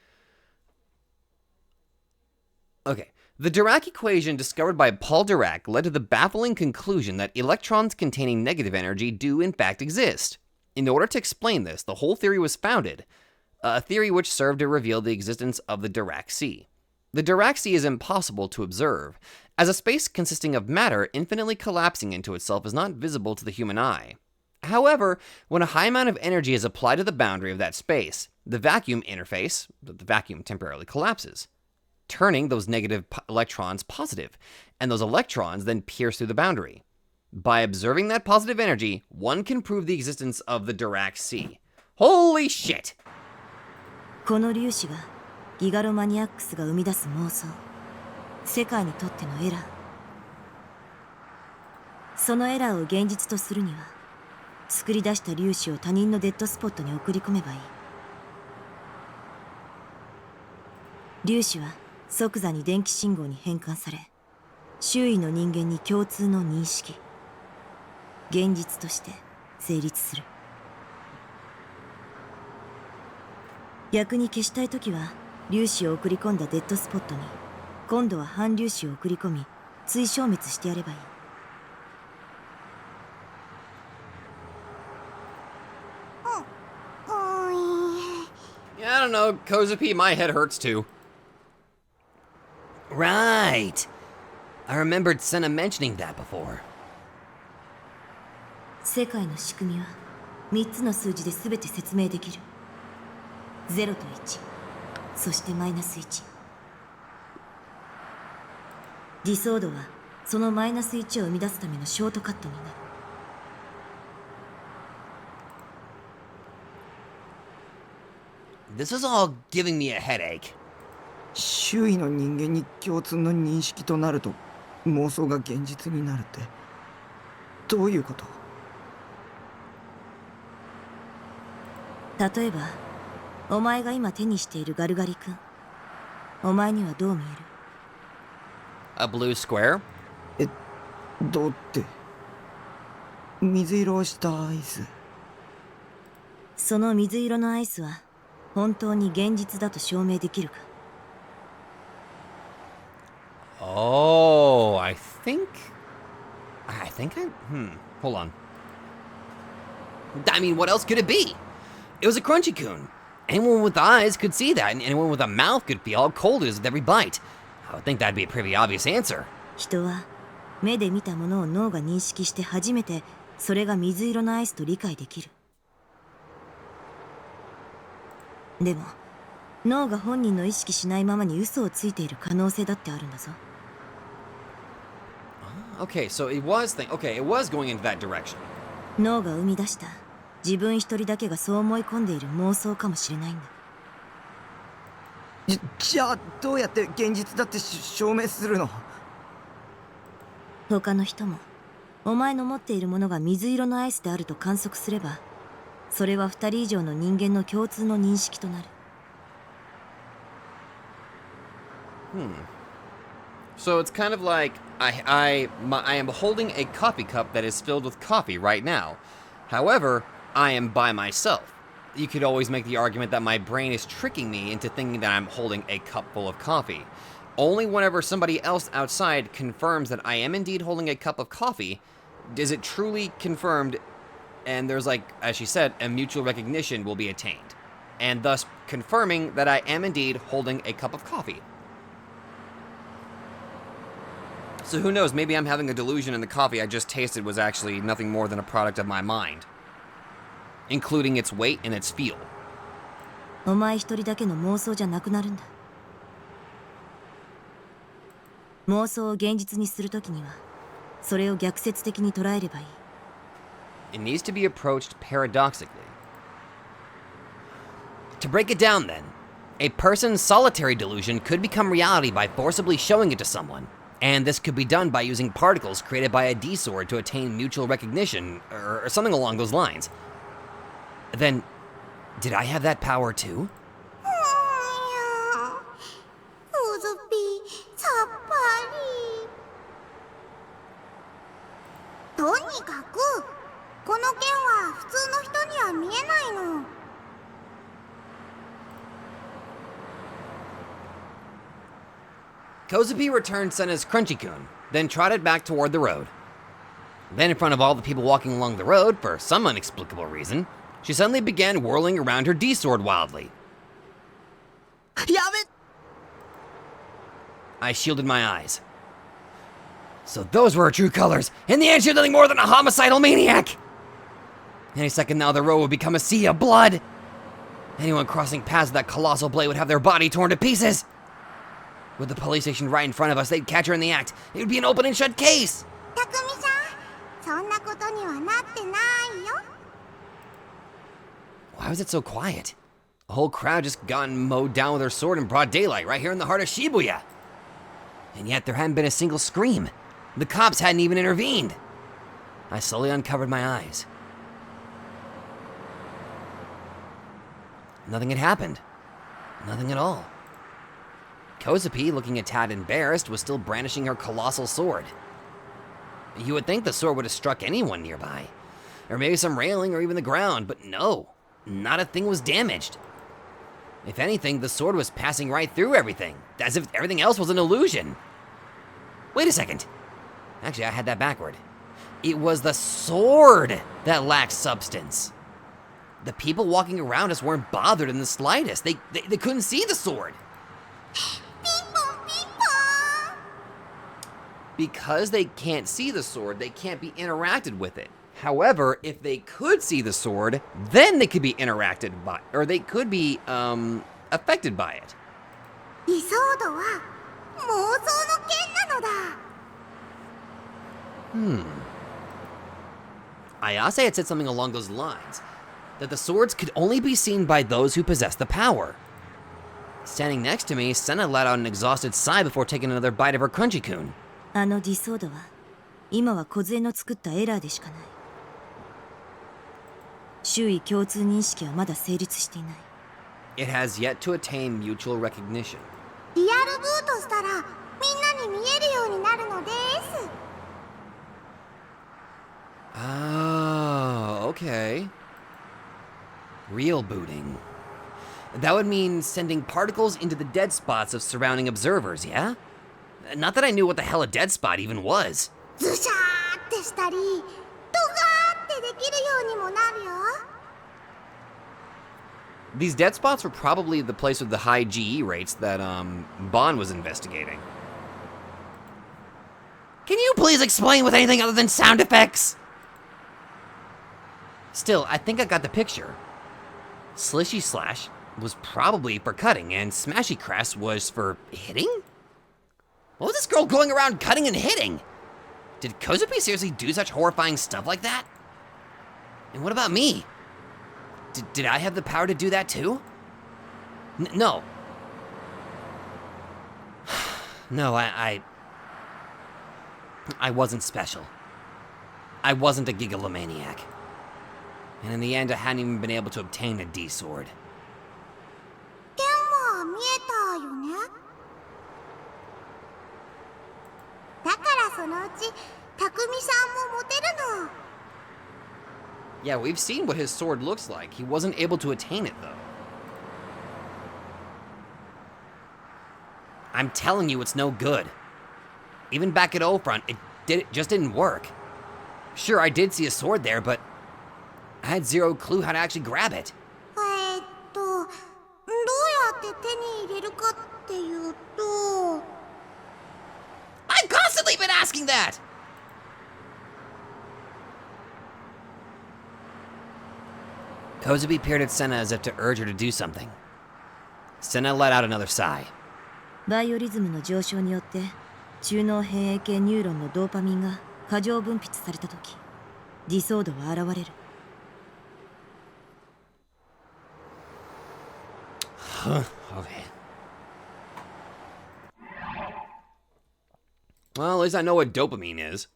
Okay. The Dirac equation discovered by Paul Dirac led to the baffling conclusion that electrons containing negative energy do in fact exist. In order to explain this, the whole theory was founded, a theory which served to reveal the existence of the Dirac sea. The Dirac sea is impossible to observe, as a space consisting of matter infinitely collapsing into itself is not visible to the human eye. However, when a high amount of energy is applied to the boundary of that space, the vacuum interface, the vacuum temporarily collapses, turning those negative electrons positive, and those electrons then pierce through the boundary. By observing that positive energy, one can prove the existence of the Dirac sea. Holy shit! この粒子がギガロマニアックスが生み出す妄想、世界にとってのエラー。そのエラーを現実とするには、作り出した粒子を他人のデッドスポットに送り込めばいい。粒子は即座に電気信号に変換され、周囲の人間に共通の認識、現実として成立する。逆に消したいときは、粒子を送り込んだデッドスポットに、今度は反粒子を送り込み、追消滅してやればいい。Yeah, I don't know, Kozapi, my head hurts too. Right. I remembered Senna mentioning that before. 世界の仕組みは3つの数字で全て説明できる。0と1、そしてマイナス1。ディソードはそのマイナス1を生み出すためのショートカットになる。This is all giving me a headache. 周囲の人間に共通の認識となると妄想が現実になるってどういうこと？例えば、お前が今手にしているガルガリ君、お前にはどう見える？ A blue square? どうって、水色をしたアイス。その水色のアイスは本当に現実だと証明できるか？ Oh, I think hold on. I mean, what else could it be? It was a crunchy coon. Anyone with eyes could see that, and anyone with a mouth could be all cold as with every bite. I would think that'd be a pretty obvious answer. 人は目で見たものを脳が認識して初めてそれが水色のアイスと理解できる。でも脳が本人の意識しないままに嘘をついている可能性だってあるんだぞ。Okay, so it was going into that direction. 脳が生み出した自分一人だけがそう思い込んでいる妄想かもしれないんだ。じゃあどうやって現実だって証明するの？他の人もお前の持っているものが水色のアイスであると観測すれば、それは2人以上の人間の共通の認識となる。So it's kind of like I am holding a coffee cup that is filled with coffee right now. However, I am by myself. You could always make the argument that my brain is tricking me into thinking that I'm holding a cup full of coffee. Only whenever somebody else outside confirms that I am indeed holding a cup of coffee, is it truly confirmed, and there's like, as she said, a mutual recognition will be attained, and thus confirming that I am indeed holding a cup of coffee. So who knows, maybe I'm having a delusion and the coffee I just tasted was actually nothing more than a product of my mind, including its weight and its feel. お前一人だけの妄想じゃなくなるんだ。妄想を現実にするときにはそれを逆説的に捉えればいい。 It needs to be approached paradoxically. To break it down then, a person's solitary delusion could become reality by forcibly showing it to someone, and this could be done by using particles created by a D-sword to attain mutual recognition, or something along those lines. Then, did I have that power too? うずぴさっぱり。とにかくこの剣は普通の人には見えないの。Kozupi returned Senna's Crunchy-kun, then trotted back toward the road. Then, in front of all the people walking along the road, for some inexplicable reason, she suddenly began whirling around her D-sword wildly. やめ。 I shielded my eyes. So those were her true colors. In the end, she was nothing more than a homicidal maniac! Any second now, the road would become a sea of blood. Anyone crossing paths with that colossal blade would have their body torn to pieces. With the police station right in front of us, they'd catch her in the act. It would be an open and shut case. たくみさん、そんなことにはなってないよ。 Why was it so quiet? The whole crowd just gotten mowed down with her sword in broad daylight, right here in the heart of Shibuya. And yet there hadn't been a single scream. The cops hadn't even intervened. I slowly uncovered my eyes. Nothing had happened. Nothing at all. Kozupi, looking a tad embarrassed, was still brandishing her colossal sword. You would think the sword would have struck anyone nearby. Or maybe some railing or even the ground, but no. Not a thing was damaged. If anything, the sword was passing right through everything, as if everything else was an illusion. Wait a second. Actually, I had that backward. It was the sword that lacked substance. The people walking around us weren't bothered in the slightest. They couldn't see the sword. ピンポンピンポン。 Because they can't see the sword, they can't be interacted with it. However, if they could see the sword, then they could be interacted by, or they could be, affected by it. 理想度は妄想の剣なのだ。Ayase had said something along those lines, that the swords could only be seen by those who possess the power. Standing next to me, Senna let out an exhausted sigh before taking another bite of her Crunchy-kun. あのディソードは今は梢の作ったエラーでしかない。周囲共通認識はまだ成立していない。 It has yet to attain mutual recognition. リアルブートしたらみんなに見えるようになるのです。 Oh, okay. Real booting. That would mean sending particles into the dead spots of surrounding observers, yeah? Not that I knew what the hell a dead spot even was. ズシャーってしたり、ドガーってできるようにもなるよ。 These dead spots were probably the place with the high GE rates that, Bond was investigating. Can you please explain with anything other than sound effects? Still, I think I got the picture. Slishy Slash was probably for cutting, and Smashy Crest was for hitting? What was this girl going around cutting and hitting? Did Kozupi seriously do such horrifying stuff like that? And what about me? Did I have the power to do that too? No. No, I wasn't special. I wasn't a gigalomaniac. And in the end, I hadn't even been able to obtain a D-sword. 剣は見えたよね。だからそのうち匠さんも持てるの。 Yeah, we've seen what his sword looks like. He wasn't able to attain it, though. I'm telling you, it's no good. Even back at O-Front, it just didn't work. Sure, I did see a sword there, but I had zero clue how to actually grab it. どうやって手に入れるかっていうと。 I've constantly been asking that! Kozubi peered at Senna as if to urge her to do something. Senna let out another sigh. バイオリズムの上昇によって中脳変影系ニューロンのドーパミンが過剰分泌された時、ディソードは現れる。Okay. Well, at least I know what dopamine is.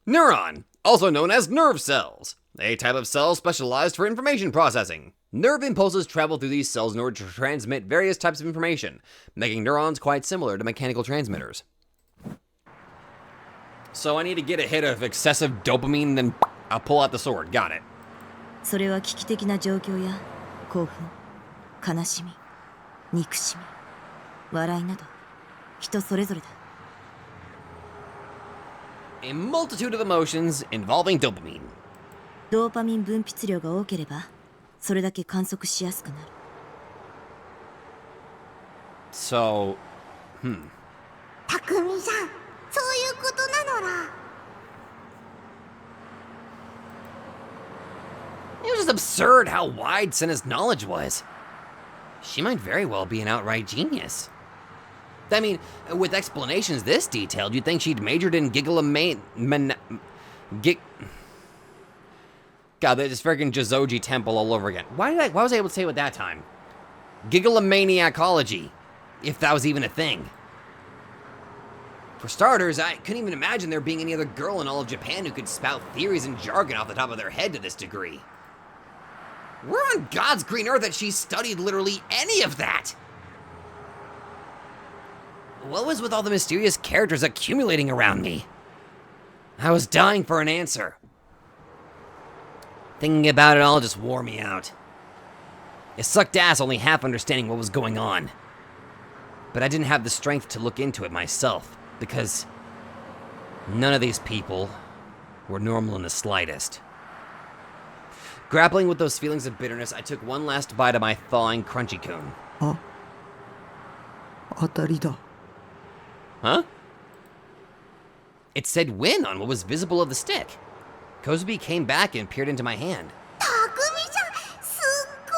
Neuron, also known as nerve cells. A type of cell specialized for information processing. Nerve impulses travel through these cells in order to transmit various types of information, making neurons quite similar to mechanical transmitters. So I need to get a hit of excessive dopamine, then I'll pull out the sword. Got it. それは危機的な状況や興奮、悲しみ、憎しみ、笑いなど人それぞれだ。A multitude of emotions involving dopamine. ドーパミン分泌量が多ければそれだけ観測しやすくなる。So, たくみさん、そういうことなのら。it was just absurd how wide Senna's knowledge was. She might very well be an outright genius. I mean, with explanations this detailed, you'd think she'd majored in God, that is freaking Jizoji Temple all over again. Why was I able to say it that time? Gigalomaniacology, if that was even a thing. For starters, I couldn't even imagine there being any other girl in all of Japan who could spout theories and jargon off the top of their head to this degree. Where on God's green earth had she studied literally any of that? What was with all the mysterious characters accumulating around me? I was dying for an answer. Thinking about it all just wore me out. It sucked ass only half understanding what was going on. But I didn't have the strength to look into it myself, because none of these people were normal in the slightest. Grappling with those feelings of bitterness, I took one last bite of my thawing crunchy-kun. 当たりだ。 Huh? It said win on what was visible of the stick. Kozubi came back and peered into my hand. たくみさん、すっご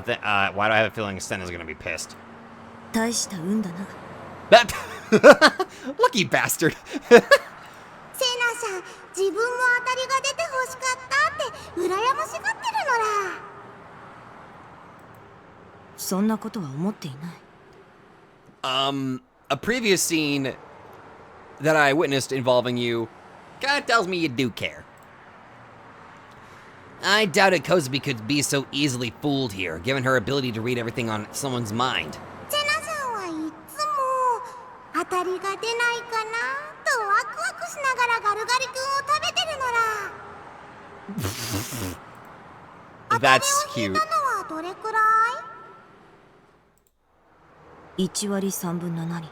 いね。Why do I have a feeling Senna's gonna be pissed? 大した運だな。 That lucky bastard. セナさん、自分も当たりが出てほしかったって羨ましがってるのら。そんなことは思っていない。A previous scene that I witnessed involving you kinda tells me you do care. I doubted Kozubi could be so easily fooled here, given her ability to read everything on someone's mind. セナさんはいつも当たりが出ないかなとワクワクしながらガルガリ君を食べてるのら。 That's 当たりを引い cute. たのはどれくらい？ 1割3分の何。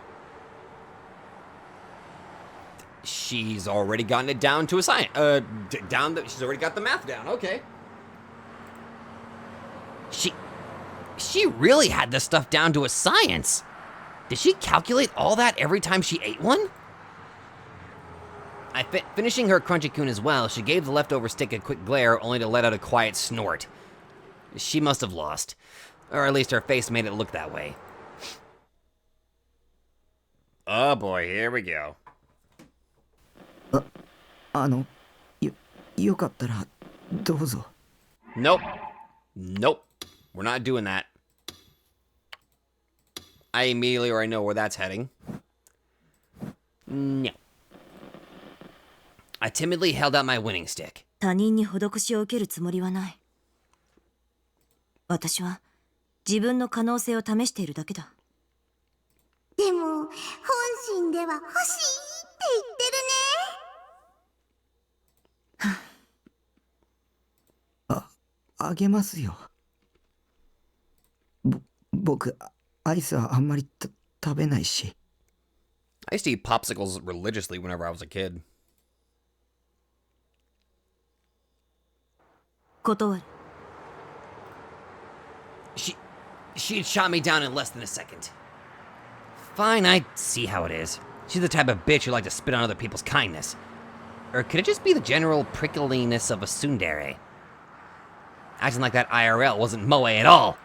She's already gotten it down to a science. She's already got the math down. Okay. She really had this stuff down to a science. Did she calculate all that every time she ate one? Finishing her crunchy-kun as well, she gave the leftover stick a quick glare, only to let out a quiet snort. She must have lost. Or at least her face made it look that way. Oh boy, here we go. よかったらどうぞ。 Nope. Nope. We're not doing that. I immediately already know where that's heading. No. I timidly held out my winning stick. 他人に施しを受けるつもりはない。私は自分の可能性を試しているだけだ。でも本心では欲しいって言ってるね。あげますよ。僕アイスはあんまり食べないし。 I used to eat popsicles religiously whenever I was a kid. 断る。 She'd shot me down in less than a second. Fine, I see how it is. She's the type of bitch who likes to spit on other people's kindness. Or could it just be the general prickliness of a tsundere? Acting like that IRL wasn't moe at all.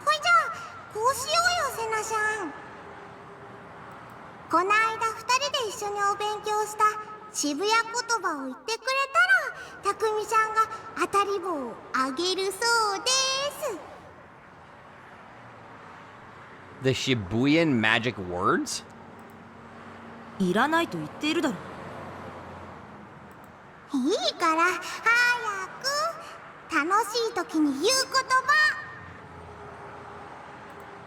ほいじゃあこうしようよセナさん。この間二人で一緒にお勉強した渋谷言葉を言ってくれたら、たくみさんが当たり棒をあげるそうです。 The Shibuyan magic words? いらないと言っているだろう。いいから早く、楽しい時に言う言葉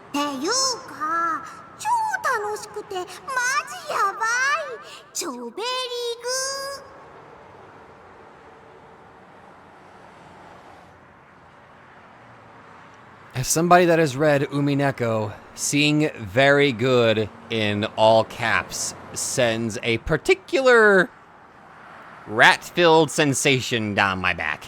っていうか、超楽しくてマジやばい、超ベリーグー。 As somebody that has read Umineko, seeing very good in all caps sends a particular rat-filled sensation down my back.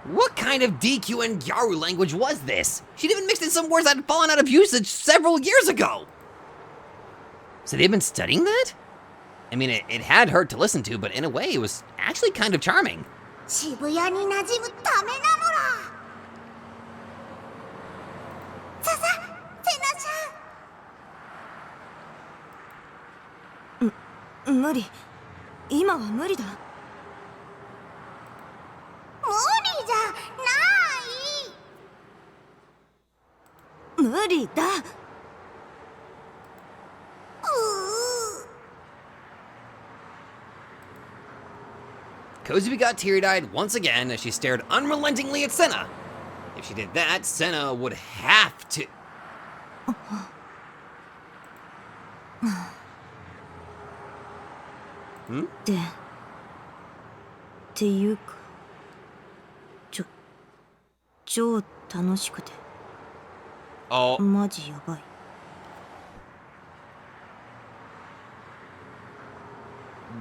What kind of DQ and Gyaru language was this? She'd even mixed in some words that had fallen out of usage several years ago. So they've been studying that? I mean, it had hurt to listen to, but in a way, it was actually kind of charming. 渋谷に馴染むためなのら。さ、セナちゃん。無理。今は無理だ。無理じゃない。無理だ。Kozubi got teary-eyed once again as she stared unrelentingly at Senna. If she did that, Senna would have to... っていうか、超楽しくて Oh, マジやばい。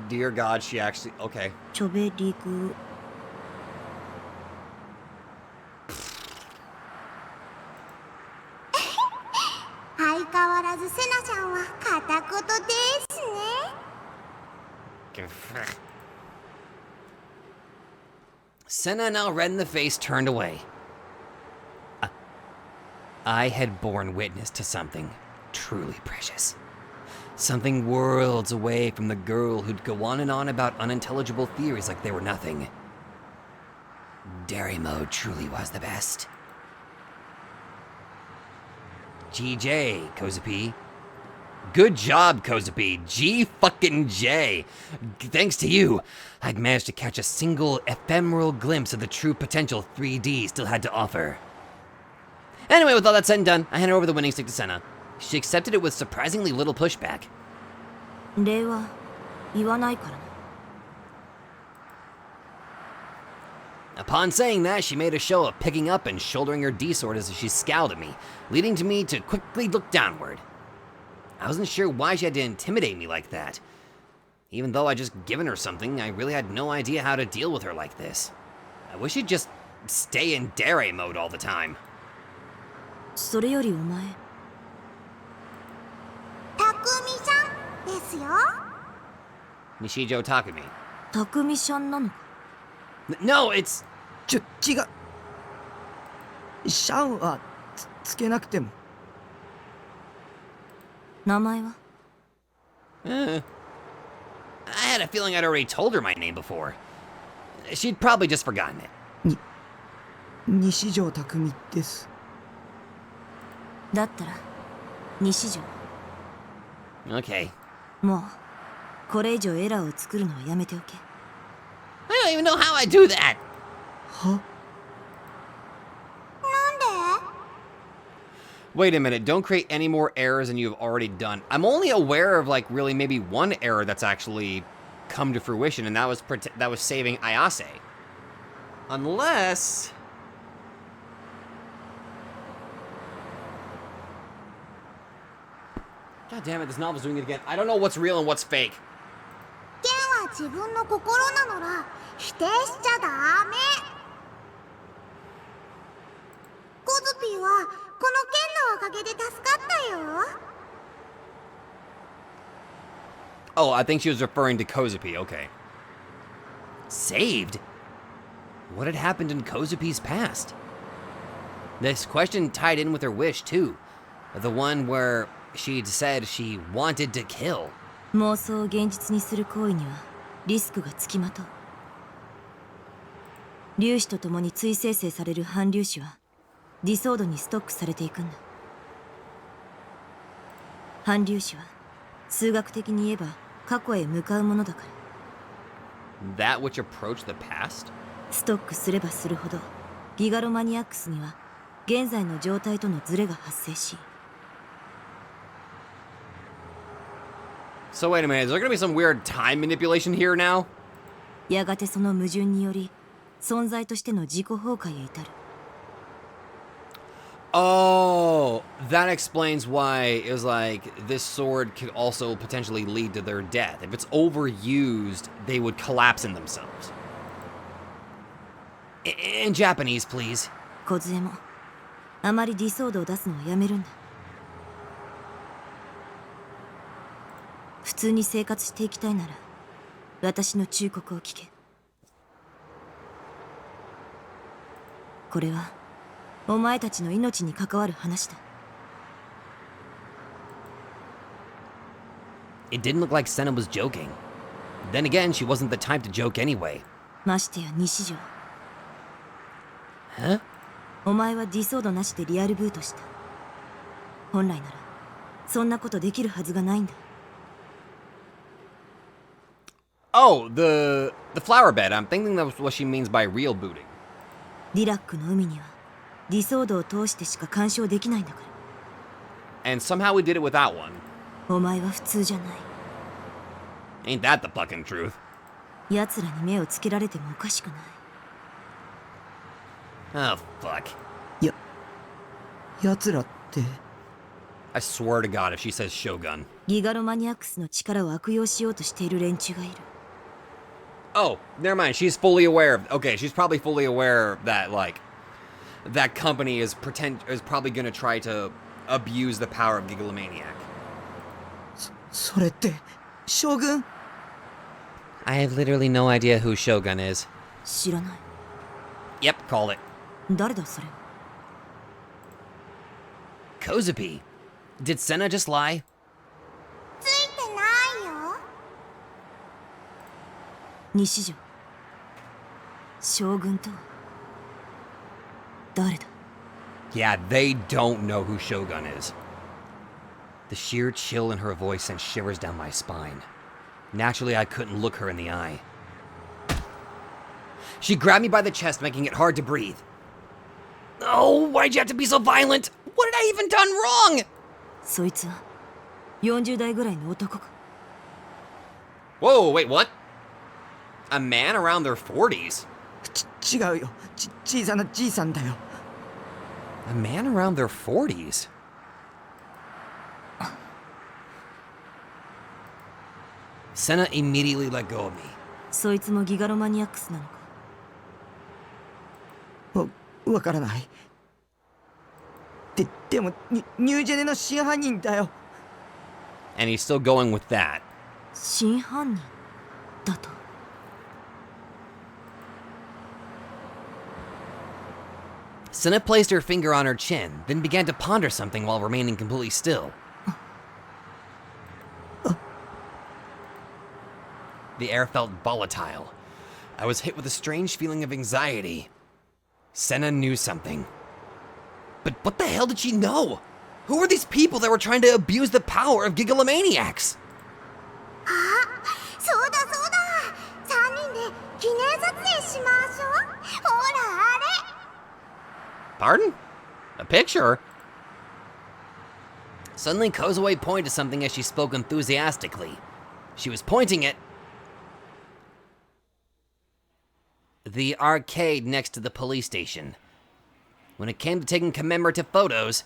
dear God, she actually... Okay. ちょべりぐ。相変わらずセナちゃんは片言ですね。Senna, now red in the face, turned away. I had borne witness to something truly precious. Something worlds away from the girl who'd go on and on about unintelligible theories like they were nothing. Dairy mode truly was the best. GJ, Kozupi. Good job, Kozupi. G-fucking-J. Thanks to you, I'd managed to catch a single ephemeral glimpse of the true potential 3D still had to offer. Anyway, with all that said and done, I handed over the winning stick to Senna. She accepted it with surprisingly little pushback. 礼は言わないからな。 Upon saying that, she made a show of picking up and shouldering her D-sword as she scowled at me, leading to me to quickly look downward. I wasn't sure why she had to intimidate me like that. Even though I'd just given her something, I really had no idea how to deal with her like this. I wish she'd just stay in dare mode all the time. それよりお前。たくみさんですよ。Nishijo Takumi. たくみちゃんなのか。 No, it's... 違う。シャンはつけなくても。名前は I had a feeling I'd already told her my name before. She'd probably just forgotten it. 西条匠です。だったら西条。 Okay. もうこれ以上エラーを作るのはやめておけ。 I don't even know how I do that! は？ Wait a minute, don't create any more errors than you've already done. I'm only aware of, like, really maybe one error that's actually come to fruition, and that was saving Ayase. Unless... God damn it, this novel's doing it again. I don't know what's real and what's fake. 剣は自分の心なのら否定しちゃダメ。コズピーはこの剣のおかげで助かったよ。 Oh, I think she was referring to Kozupi, okay. Saved? What had happened in Kozupi's past? This question tied in with her wish, too. The one where she'd said she wanted to kill. 妄想を現実にする行為にはリスクがつきまとう。粒子とともに追生成される反粒子はディソードにストックされていくんだ。反粒子は数学的に言えば過去へ向かうものだから。 That which approached the past? ストックすればするほどギガロマニアックスには現在の状態とのズレが発生し。 So wait a minute, is there gonna be some weird time manipulation here now? やがてその矛盾により存在としての自己崩壊へ至る。 Oh, that explains why it was like this sword could also potentially lead to their death. If it's overused, they would collapse in themselves. In Japanese, please. 梢もあまりディソードを出すのはやめるんだ。普通に生活していきたいなら私の忠告を聞け。これはお前たちの命に関わる話だ。 It didn't look like Senna was joking. Then again, she wasn't the type to joke anyway. ましてや西条。 Huh? お前はディソードなしでリアルブートした。本来ならそんなことできるはずがないんだ。 Oh, the flower bed. I'm thinking that's what she means by real booting. ディラックの海にはディソードを通してしか干渉できないんだから。 And somehow we did it without one. お前は普通じゃない。 Ain't that the fucking truth? 奴らに目をつけられてもおかしくない。 Oh, fuck. 奴らって。 I swear to God if she says Shogun. ギガロマニアックスの力を悪用しようとしている連中がいる。 Oh, never mind. She's fully aware of... Okay, she's probably fully aware that, like... That company is probably gonna try to abuse the power of Gigalomaniac. それって将軍。 I have literally no idea who Shogun is. 知らない。 Yep, call it. 誰だそれ。 Kozupi. Did Senna just lie? ついてないよ。西条。将軍とは誰だ。 Yeah, they don't know who Shogun is. The sheer chill in her voice sent shivers down my spine. Naturally, I couldn't look her in the eye. She grabbed me by the chest, making it hard to breathe. Oh, why'd you have to be so violent? What had I even done wrong? そいつは40代ぐらいの男か。 Whoa, wait, what? A man around their 40s? 違うよ。小さなじいさんだよ。 A man around their 40s? Senna immediately let go of me. そいつもギガロマニアックスなのか。わからない。でもニュージェネの真犯人だよ。 And he's still going with that. 真犯人だと。 Senna placed her finger on her chin, then began to ponder something while remaining completely still. The air felt volatile. I was hit with a strange feeling of anxiety. Senna knew something. But what the hell did she know? Who were these people that were trying to abuse the power of Gigalomaniacs? そうだそうだ。3人で記念撮影しましょう。ほらあれ。 Pardon? A picture? Suddenly, Kozue pointed to something as she spoke enthusiastically. She was pointing at the arcade next to the police station. When it came to taking commemorative photos...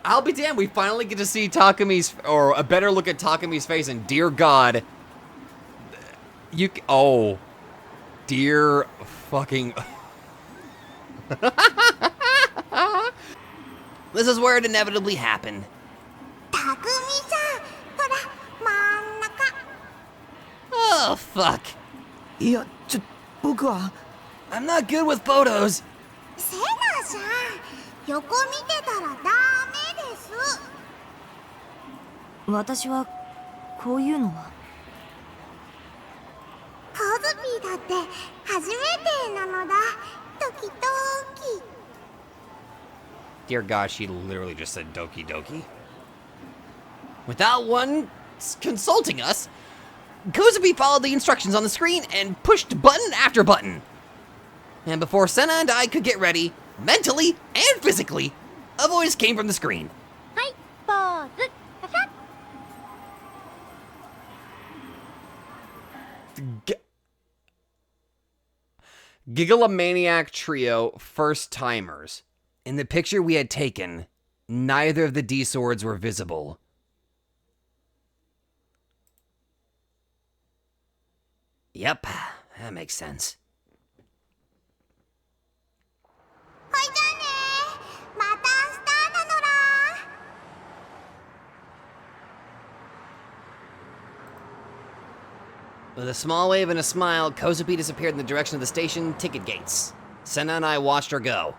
I'll be damned, we finally get to see Takami's... or a better look at Takami's face, and dear God... Oh. Dear fucking... This is where it inevitably happened. たくみさん、ほら真ん中。 Oh, fuck. いや僕は。I'm not good with photos. セナさん、横見てたらダメです。私はこういうのは。コズピーだって初めてなのだ。ドキドキ。 Dear God, she literally just said Doki Doki. Without one consulting us, Kozubi followed the instructions on the screen and pushed button after button. And before Senna and I could get ready, mentally and physically, a voice came from the screen. はい、ポーズ。パシャ。Gigalomaniac Trio First Timers. In the picture we had taken, neither of the D-swords were visible. Yep, that makes sense. ほいじゃあね。また明日なのら。 With a small wave and a smile, Kozupi disappeared in the direction of the station ticket gates. Senna and I watched her go.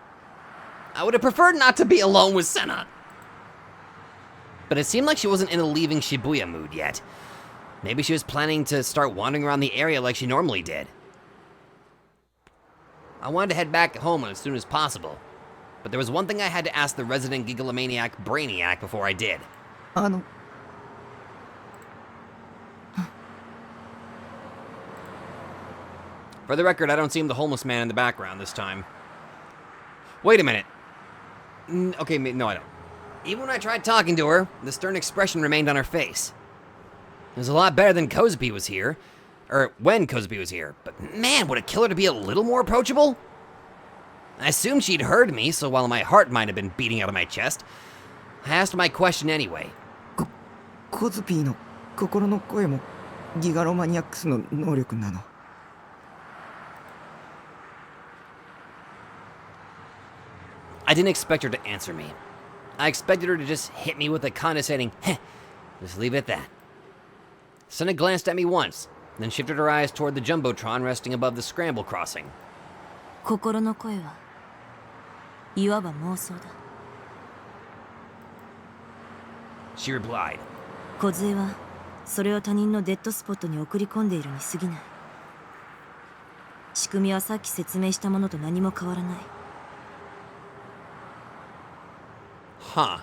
I would have preferred not to be alone with Senna. But it seemed like she wasn't in a leaving Shibuya mood yet. Maybe she was planning to start wandering around the area like she normally did. I wanted to head back home as soon as possible. But there was one thing I had to ask the resident Gigalomaniac Brainiac before I did. For the record, I don't see him the homeless man in the background this time. Wait a minute. Okay, no, I don't. Even when I tried talking to her, the stern expression remained on her face. It was a lot better than Kozupi was here. Or when Kozupi was here. But man, would it kill her to be a little more approachable? I assumed she'd heard me, so while my heart might have been beating out of my chest, I asked my question anyway. コズピーの心の声もギガロマニアックスの能力なの。I didn't expect her to answer me. I expected her to just hit me with a condescending, heh, just leave it at that. Senna glanced at me once, then shifted her eyes toward the Jumbotron resting above the scramble crossing. 心の声は、いわば妄想だ。She replied. 梢は、それを他人のデッドスポットに送り込んでいるに過ぎない。仕組みはさっき説明したものと何も変わらない。Huh.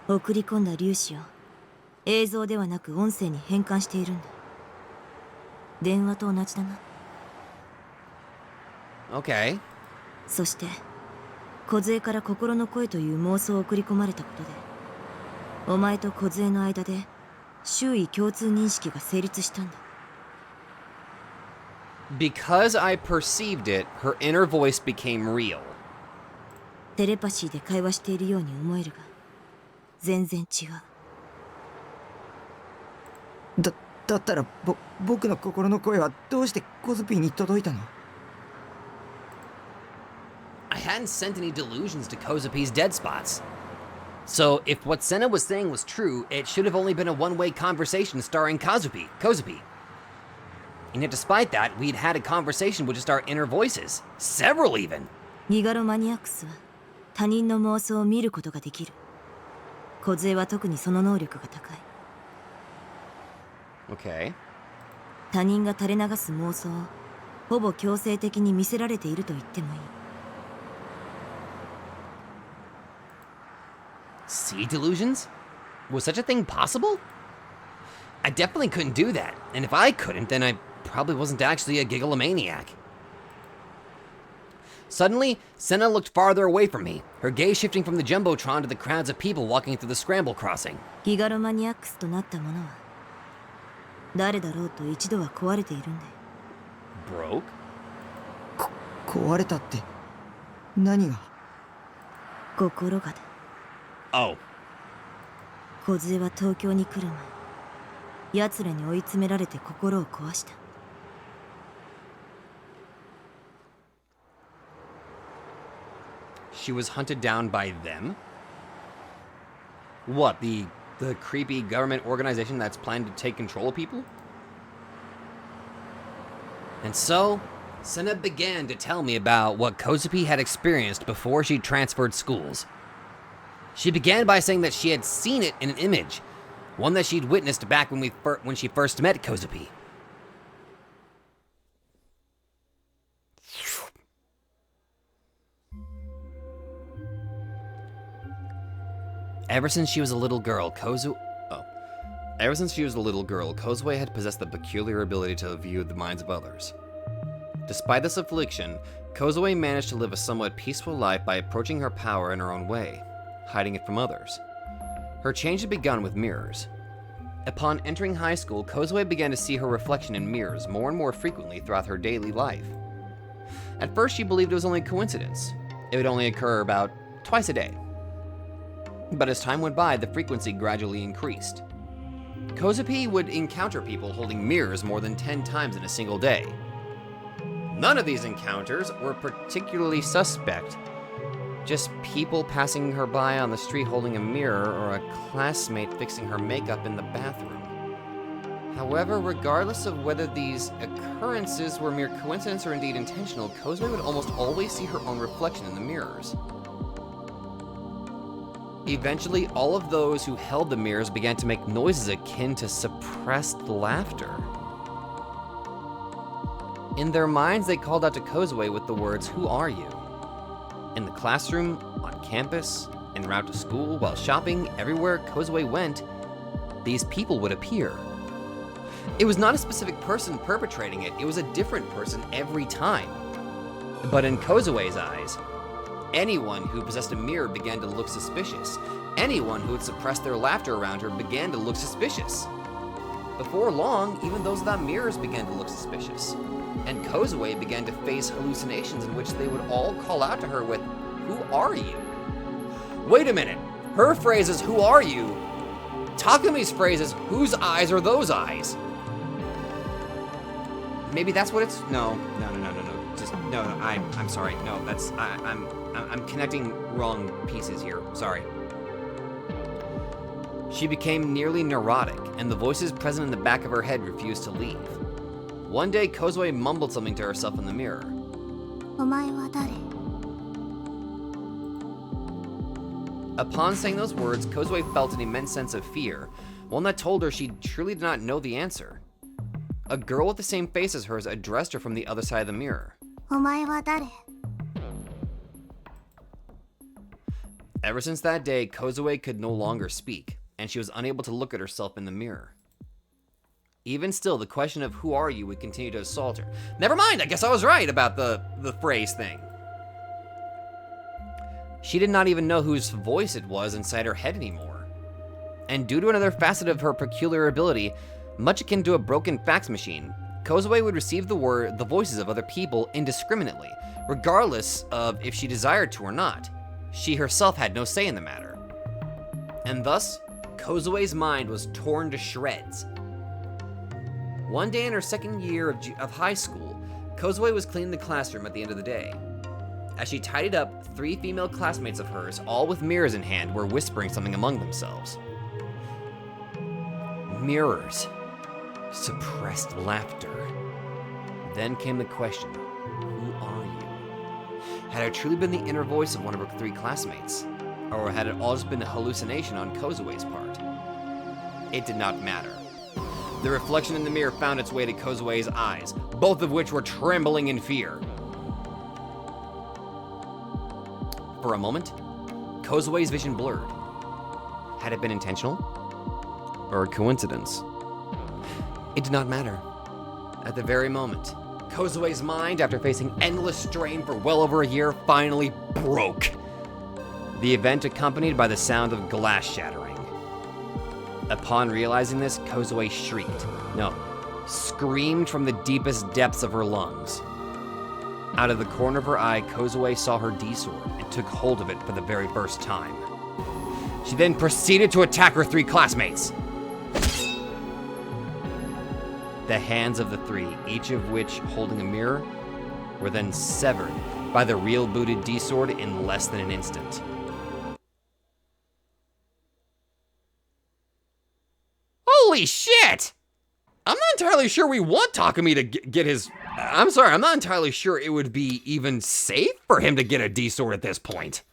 送り込んだ粒子を映像ではなく音声に変換しているんだ。電話と同じだな。Okay. そして梢から心の声という妄想を送り込まれたことで、お前と梢の間で周囲共通認識が成立したんだ。Because I perceived it, her inner voice became real. テレパシーで会話しているように思えるが、全然違う。だったら僕の心の声はどうしてコズピーに届いたの？ I hadn't sent any delusions to Kozupi's dead spots. So if what Senna was saying was true, it should have only been a one-way conversation starring Kozupi. And yet despite that, we'd had a conversation with just our inner voices. Several even. ギガロマニアックスは他人の妄想を見ることができる。梢は特にその能力が高い。Okay. 他人が垂れ流す妄想をほぼ強制的に見せられていると言ってもいい。See delusions? Was such a thing possible? I definitely couldn't do that, and if I couldn't, then I probably wasn't actually a gigalomaniac. Suddenly, Senna looked farther away from me, her gaze shifting from the Jumbotron to the crowds of people walking through the scramble crossing. ギガロマニアックスとなったものは誰だろうと一度は壊れているんだよ。Broke? 壊れたって何が？心がだ。Oh. 梢は東京に来る前、奴らに追い詰められて心を壊した。She was hunted down by them? What, the creepy government organization that's planned to take control of people? And so, Senna began to tell me about what Kozupi had experienced before she transferred schools. She began by saying that she had seen it in an image, one that she'd witnessed back when she first met Kozupi. Ever since she was a little girl, Kozue had possessed the peculiar ability to view the minds of others. Despite this affliction, Kozue managed to live a somewhat peaceful life by approaching her power in her own way, hiding it from others. Her change had begun with mirrors. Upon entering high school, Kozue began to see her reflection in mirrors more and more frequently throughout her daily life. At first, she believed it was only a coincidence. It would only occur about twice a day. But as time went by, the frequency gradually increased. Kozupi would encounter people holding mirrors more than 10 times in a single day. None of these encounters were particularly suspect. Just people passing her by on the street holding a mirror, or a classmate fixing her makeup in the bathroom. However, regardless of whether these occurrences were mere coincidence or indeed intentional, Kozue would almost always see her own reflection in the mirrors. Eventually, all of those who held the mirrors began to make noises akin to suppressed laughter. In their minds, they called out to Kozue with the words, "Who are you?" In the classroom, on campus, en route to school, while shopping, everywhere Kozue went, these people would appear. It was not a specific person perpetrating it, it was a different person every time. But in Kozue's eyes, anyone who possessed a mirror began to look suspicious. Anyone who had suppressed their laughter around her began to look suspicious. Before long, even those without mirrors began to look suspicious. And Kozue began to face hallucinations in which they would all call out to her with, "Who are you?" Wait a minute, her phrase is, "Who are you?" Takumi's phrase is, "Whose eyes are those eyes?" Maybe that's what it's, no, just, no, I'm sorry, no, that's, I'm connecting wrong pieces here, sorry. She became nearly neurotic, and the voices present in the back of her head refused to leave. One day, Kozue mumbled something to herself in the mirror. お前は誰? Upon saying those words, Kozue felt an immense sense of fear, one that told her she truly did not know the answer. A girl with the same face as hers addressed her from the other side of the mirror. お前は誰? Ever since that day, Kozue could no longer speak, and she was unable to look at herself in the mirror. Even still, the question of "who are you" would continue to assault her. Never mind, I guess I was right about the phrase thing. She did not even know whose voice it was inside her head anymore. And due to another facet of her peculiar ability, much akin to a broken fax machine, Kozue would receive the voices of other people indiscriminately, regardless of if she desired to or not. She herself had no say in the matter. And thus, Kozue's mind was torn to shreds. One day in her second year of high school, Kozue was cleaning the classroom at the end of the day. As she tidied up, 3 female classmates of hers, all with mirrors in hand, were whispering something among themselves. Mirrors. Suppressed laughter. Then came the question, "Who are you?" Had it truly been the inner voice of one of her 3 classmates? Or had it all just been a hallucination on Kozue's part? It did not matter. The reflection in the mirror found its way to Kozue's eyes, both of which were trembling in fear. For a moment, Kozue's vision blurred. Had it been intentional? Or a coincidence? It did not matter. At the very moment, Kozue's mind, after facing endless strain for well over a year, finally broke. The event accompanied by the sound of glass shattering. Upon realizing this, Kozue shrieked. No, screamed from the deepest depths of her lungs. Out of the corner of her eye, Kozue saw her D-sword and took hold of it for the very first time. She then proceeded to attack her 3 classmates. The hands of the 3, each of which holding a mirror, were then severed by the real-booted D-sword in less than an instant. Holy shit! I'm not entirely sure we want Takumi to get his I'm sorry, I'm not entirely sure it would be even safe for him to get a D-sword at this point.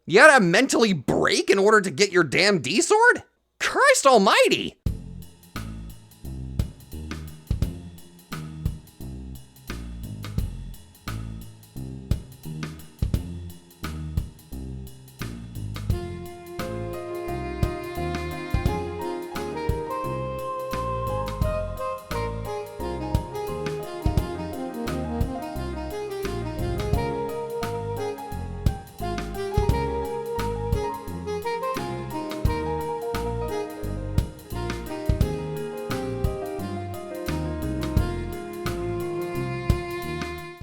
You gotta mentally break in order to get your damn D-sword? Christ almighty!